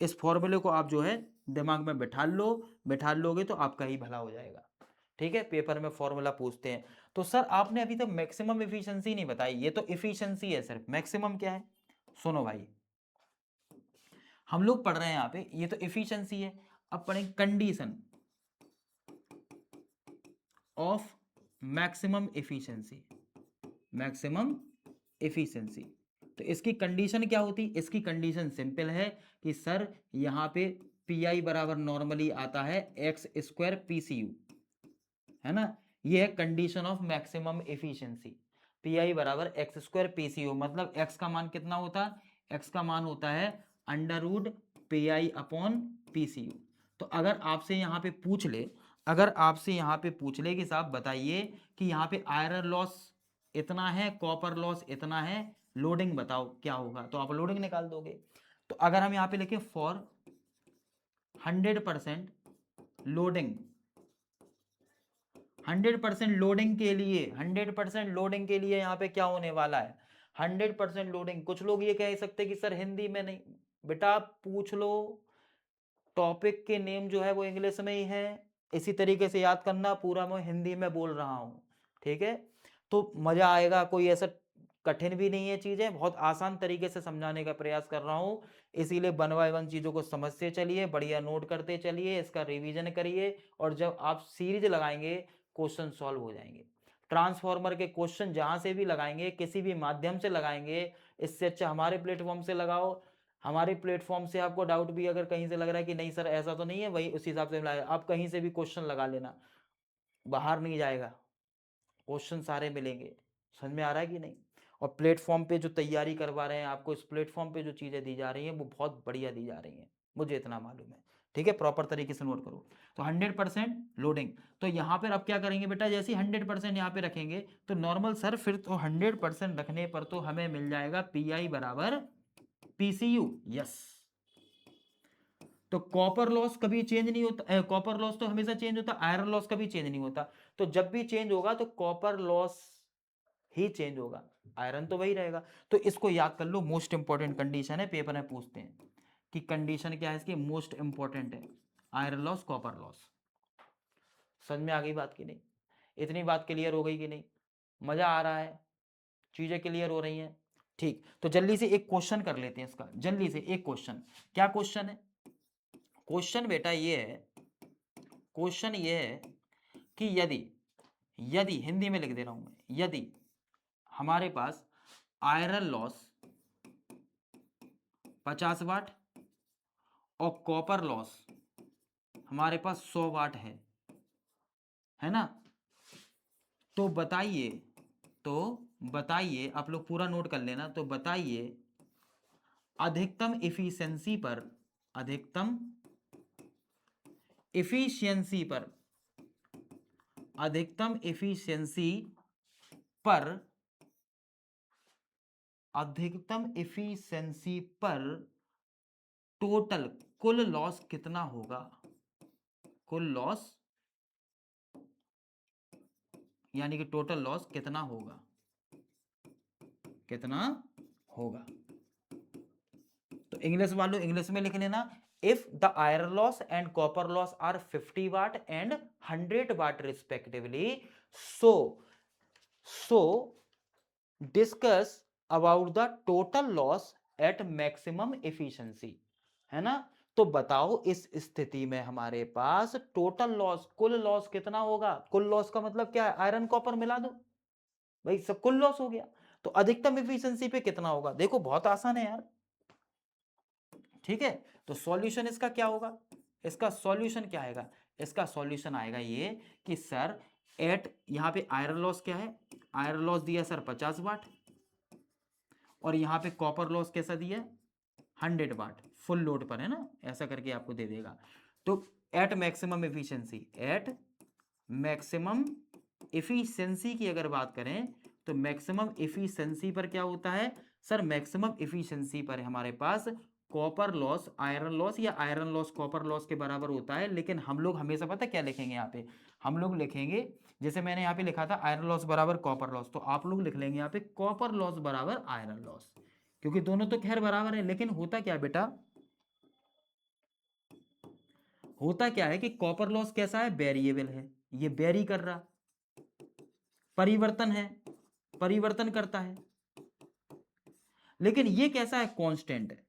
इस फॉर्मूले को आप जो है दिमाग में बैठा लो, बैठा लोगे तो आपका ही भला हो जाएगा। ठीक है, पेपर में फॉर्मूला पूछते हैं। तो सर आपने अभी तक मैक्सिमम एफिशिएंसी नहीं बताई, ये तो एफिशिएंसी है सिर्फ, मैक्सिमम क्या है। सुनो भाई, हम लोग पढ़ रहे हैं यहाँ पे, ये तो एफिशिएंसी है। अब पढ़ेंगे condition of maximum efficiency, maximum efficiency. तो इसकी कंडीशन क्या होती, इसकी कंडीशन सिंपल है कि सर यहाँ पे पी आई बराबर नॉर्मली आता है X square P C U, है ना। ये है condition of maximum efficiency, P I बराबर X square P C U. मतलब एक्स का मान कितना होता है, एक्स का मान होता है under root P I upon P C U. तो अगर आपसे यहाँ पे पूछ ले, अगर आपसे यहाँ पे पूछ ले कि साहब बताइए कि यहाँ पे आयरन लॉस इतना है, कॉपर लॉस इतना है, लोडिंग बताओ क्या होगा, तो आप लोडिंग निकाल दोगे। तो अगर हम यहाँ पे लिखें फॉर 100% लोडिंग, 100% लोडिंग के लिए, 100% लोडिंग के लिए यहाँ पे क्या होने वाला है, 100% लोडिंग। कुछ लोग ये कह सकते हैं कि सर हिंदी में नहीं, बेटा पूछ लो, टॉपिक के नेम जो है वो इंग्लिश में ही है, इसी तरीके से याद करना, पूरा मैं हिंदी में बोल रहा हूँ। ठीक है, तो मजा आएगा, कोई ऐसा कठिन भी नहीं है, चीजें बहुत आसान तरीके से समझाने का प्रयास कर रहा हूँ। इसीलिए वन बाय वन चीजों को समझते चलिए, बढ़िया नोट करते चलिए, इसका रिवीजन करिए, और जब आप सीरीज लगाएंगे क्वेश्चन सॉल्व हो जाएंगे। ट्रांसफॉर्मर के क्वेश्चन जहां से भी लगाएंगे, किसी भी माध्यम से लगाएंगे, इससे अच्छा हमारे प्लेटफॉर्म से लगाओ। हमारे प्लेटफॉर्म से आपको डाउट भी अगर कहीं से लग रहा है कि नहीं सर ऐसा तो नहीं है, वही उसी हिसाब से लगाए, आप कहीं से भी क्वेश्चन लगा लेना, बाहर नहीं जाएगा, क्वेश्चन सारे मिलेंगे। समझ में आ रहा है कि नहीं। और प्लेटफॉर्म पे जो तैयारी करवा रहे हैं आपको, इस प्लेटफॉर्म पे जो चीज़ें दी जा रही हैं वो बहुत बढ़िया दी जा रही हैं, मुझे इतना मालूम है। ठीक है, प्रॉपर तरीके से नोट करो। तो 100% लोडिंग, तो यहाँ पर अब क्या करेंगे बेटा, जैसे 100% यहाँ पे रखेंगे तो नॉर्मल सर, फिर तो 100% रखने पर तो हमें मिल जाएगा पी आई बराबर पीसीयू, यस। तो कॉपर लॉस कभी चेंज नहीं होता, कॉपर लॉस तो हमेशा चेंज होता, आयरन लॉस कभी चेंज नहीं होता। तो जब भी चेंज होगा तो कॉपर लॉस ही चेंज होगा, आयरन तो वही रहेगा। तो इसको याद कर लो, मोस्ट इंपॉर्टेंट कंडीशन है, पेपर में पूछते हैं कि कंडीशन क्या है इसकी, मोस्ट इंपॉर्टेंट है, आयरन लॉस कॉपर लॉस। समझ में आ गई बात की नहीं? इतनी बात क्लियर हो गई कि नहीं? मजा आ रहा है, चीजें क्लियर हो रही हैं? ठीक, तो जल्दी से एक क्वेश्चन कर लेते हैं इसका, जल्दी से एक क्वेश्चन। क्या क्वेश्चन है? क्वेश्चन बेटा ये है, क्वेश्चन ये है कि यदि, यदि हिंदी में लिख दे रहा हूं मैं, यदि हमारे पास आयरन लॉस 50 वाट और कॉपर लॉस हमारे पास 100 वाट है ना, तो बताइए, तो बताइए, आप लोग पूरा नोट कर लेना, तो बताइए अधिकतम इफिशियंसी पर, अधिकतम इफिशियंसी पर, अधिकतम इफिशियंसी पर, अधिकतम इफिशियंसी पर टोटल कुल लॉस कितना होगा? कुल लॉस यानी कि टोटल लॉस कितना होगा, कितना होगा? तो इंग्लिश वालों इंग्लिश में लिख लेना, if the iron loss and copper loss are 50 watt and 100 watt respectively, so so discuss about the total loss at maximum efficiency, है ना। तो बताओ इस स्थिति में हमारे पास टोटल लॉस, कुल लॉस कितना होगा? कुल लॉस का मतलब क्या है? आयरन कॉपर मिला दो भाई, सब कुल लॉस हो गया। तो अधिकतम एफिशिएंसी पे कितना होगा? देखो बहुत आसान है यार, ठीक है। तो सॉल्यूशन इसका क्या होगा? इसका सॉल्यूशन क्या आएगा? इसका सॉल्यूशन आएगा ये कि सर एट, यहां पे आयरन लॉस क्या है? आयरन लॉस दिया सर 50 वाट, और यहां पे कॉपर लॉस कैसा दिया? 100 वाट फुल लोड पर, है ना, ऐसा करके आपको दे देगा। तो at maximum efficiency, at maximum efficiency की अगर बात करें तो मैक्सिमम एफिशिएंसी पर क्या होता है सर? मैक्सिमम एफिशिएंसी पर हमारे पास कॉपर लॉस आयरन लॉस या आयरन लॉस कॉपर लॉस के बराबर होता है। लेकिन हम लोग हमेशा पता क्या लिखेंगे यहाँ पे? हम लोग लिखेंगे, जैसे मैंने यहाँ पे लिखा था आयरन लॉस बराबर कॉपर लॉस, तो आप लोग लिख लेंगे यहाँ पे कॉपर लॉस बराबर आयरन लॉस, क्योंकि दोनों तो खैर बराबर है। लेकिन होता क्या बेटा, होता क्या है कि कॉपर लॉस कैसा है? वेरिएबल है, ये वेरी कर रहा, परिवर्तन है, परिवर्तन करता है। लेकिन ये कैसा है? कांस्टेंट है।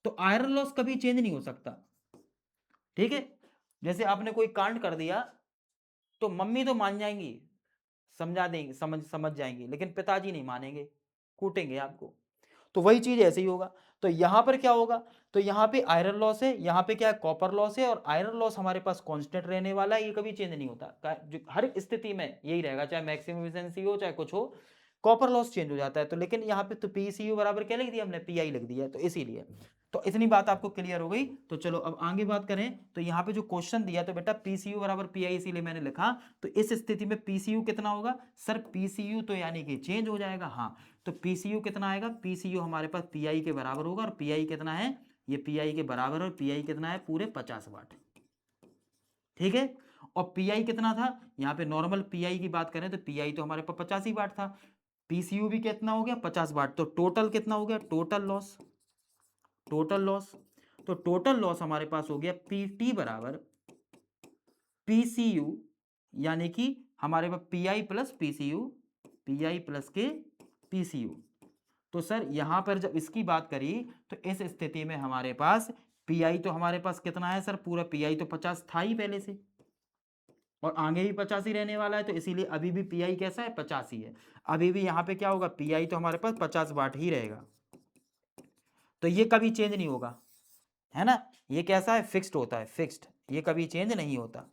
तो आयरन लॉस कभी चेंज नहीं हो सकता, ठीक है। जैसे आपने कोई कांड कर दिया तो मम्मी तो मान जाएंगी, समझा देंगी, समझ समझ जाएंगी, लेकिन पिताजी नहीं मानेंगे, कूटेंगे आपको। तो वही चीज ऐसे ही होगा। तो यहां पर क्या होगा? तो यहां पे आयरन लॉस है, यहां पे क्या है? कॉपर लॉस है, और आयरन लॉस हमारे पास कांस्टेंट रहने वाला है, ये कभी चेंज नहीं होता, हर स्थिति में यही रहेगा, चाहे मैक्सिमम एफिशिएंसी हो चाहे कुछ हो, कॉपर लॉस चेंज हो जाता है। तो लेकिन यहाँ पे तो पीसीयू बराबर क्या लिख दिया हमने? पीआई लिख दिया, तो इसीलिए। तो इतनी बात आपको क्लियर हो गई। तो चलो अब आगे बात करें, तो यहाँ पे जो क्वेश्चन दिया तो बेटा पीसीयू बराबर पीआई इसीलिए मैंने लिखा। तो इस स्थिति में पीसीयू कितना होगा सर? पीसीयू तो यानी कि चेंज हो जाएगा, हाँ। तो पीसीयू कितना आएगा? पीसीयू हमारे पास पीआई के बराबर होगा, और पीआई कितना है? ये पीआई के बराबर, और पीआई कितना है? पूरे 50 वाट, ठीक है। और पीआई कितना था? यहाँ पे नॉर्मल पीआई की बात करें तो पीआई तो हमारे पास 50 ही वाट था, पीसीयू भी कितना हो गया? 50 वाट। तो टोटल कितना हो गया? टोटल लॉस, टोटल लॉस, तो टोटल लॉस हमारे पास हो गया पीटी बराबर पीसीयू, यानी कि हमारे पास PI plus PCU, PI plus के पीसीयू। तो सर यहां पर जब इसकी बात करी तो इस स्थिति में हमारे पास पीआई तो हमारे पास कितना है सर? पूरा पीआई तो 50 था ही पहले से, और आगे भी 50 ही रहने वाला है, तो इसीलिए अभी भी पीआई कैसा है? 50 ही है। अभी भी यहाँ पे क्या होगा? पीआई तो हमारे पास 50 वाट ही रहेगा, तो ये कभी चेंज नहीं होगा, है ना। ये कैसा है? फिक्स्ड होता है, फिक्स्ड, ये कभी चेंज नहीं होता।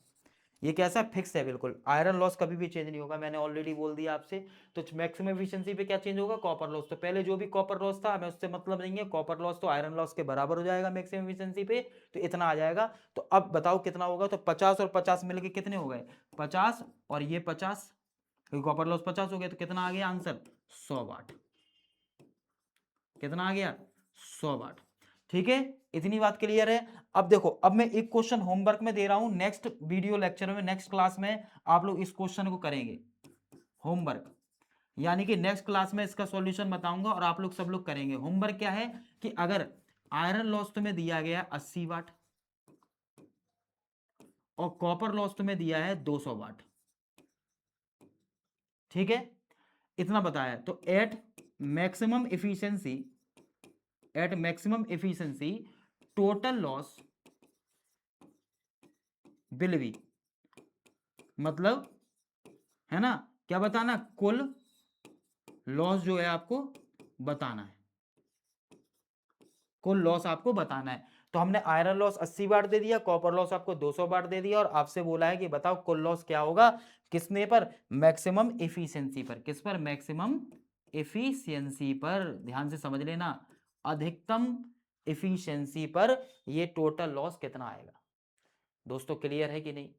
ये कैसा है? फिक्स है बिल्कुल। आयरन लॉस कभी भी चेंज नहीं होगा, मैंने ऑलरेडी बोल दिया आपसे। तो मैक्सिमम एफिशिएंसी पे क्या चेंज होगा? Copper loss. तो पहले जो भी कॉपर लॉस था हमें उससे मतलब नहीं है, कॉपर लॉस तो आयरन लॉस के बराबर हो जाएगा मैक्सिमम एफिशिएंसी पे, तो इतना आ जाएगा। तो अब बताओ कितना होगा? तो 50 और 50 मिलके कितने हो गए? 50, और ये 50, क्योंकि कॉपर लॉस 50 हो गया, तो कितना आ गया आंसर? 100 वाट। कितना आ गया? 100 वाट। ठीक है, इतनी बात क्लियर है। अब देखो, अब मैं एक क्वेश्चन होमवर्क में दे रहा हूं, नेक्स्ट वीडियो लेक्चर में, नेक्स्ट क्लास में आप लोग इस क्वेश्चन को करेंगे होमवर्क, यानी कि नेक्स्ट क्लास में इसका सॉल्यूशन बताऊंगा और आप लोग सब लोग करेंगे। होमवर्क क्या है कि अगर आयरन लॉस तुम्हें दिया गया 80 वाट और कॉपर लॉस तुम्हें दिया है 200 वाट, ठीक है, इतना बताया है, तो at maximum efficiency total loss will be, मतलब है ना, क्या बताना, कुल लॉस जो है आपको बताना है, कुल लॉस आपको बताना है। तो हमने आयरन लॉस 80 वाट दे दिया, कॉपर लॉस आपको 200 वाट दे दिया, और आपसे बोला है कि बताओ कुल लॉस क्या होगा, किसने पर, मैक्सिमम एफिशिएंसी पर। किस पर, मैक्सिमम एफिशिएंसी पर, ध्यान से समझ लेना, अधिकतम एफिशिएंसी पर ये टोटल लॉस कितना आएगा। दोस्तों क्लियर है कि नहीं,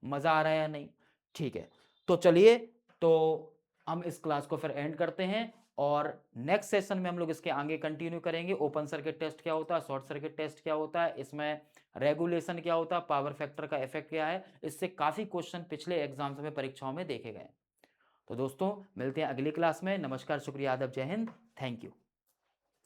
मजा आ रहा है या नहीं? ठीक है, तो चलिए, तो हम इस क्लास को फिर एंड करते हैं, और नेक्स्ट सेशन में हम लोग इसके आगे कंटिन्यू करेंगे। ओपन सर्किट टेस्ट क्या होता है, शॉर्ट सर्किट टेस्ट क्या होता है, इसमें रेगुलेशन क्या होता है, पावर फैक्टर का इफेक्ट क्या है, इससे काफी क्वेश्चन पिछले एग्जाम्स में, परीक्षाओं में देखे गए। तो दोस्तों मिलते हैं अगली क्लास में। नमस्कार, शुक्रिया, आदाब, जय हिंद, थैंक यू।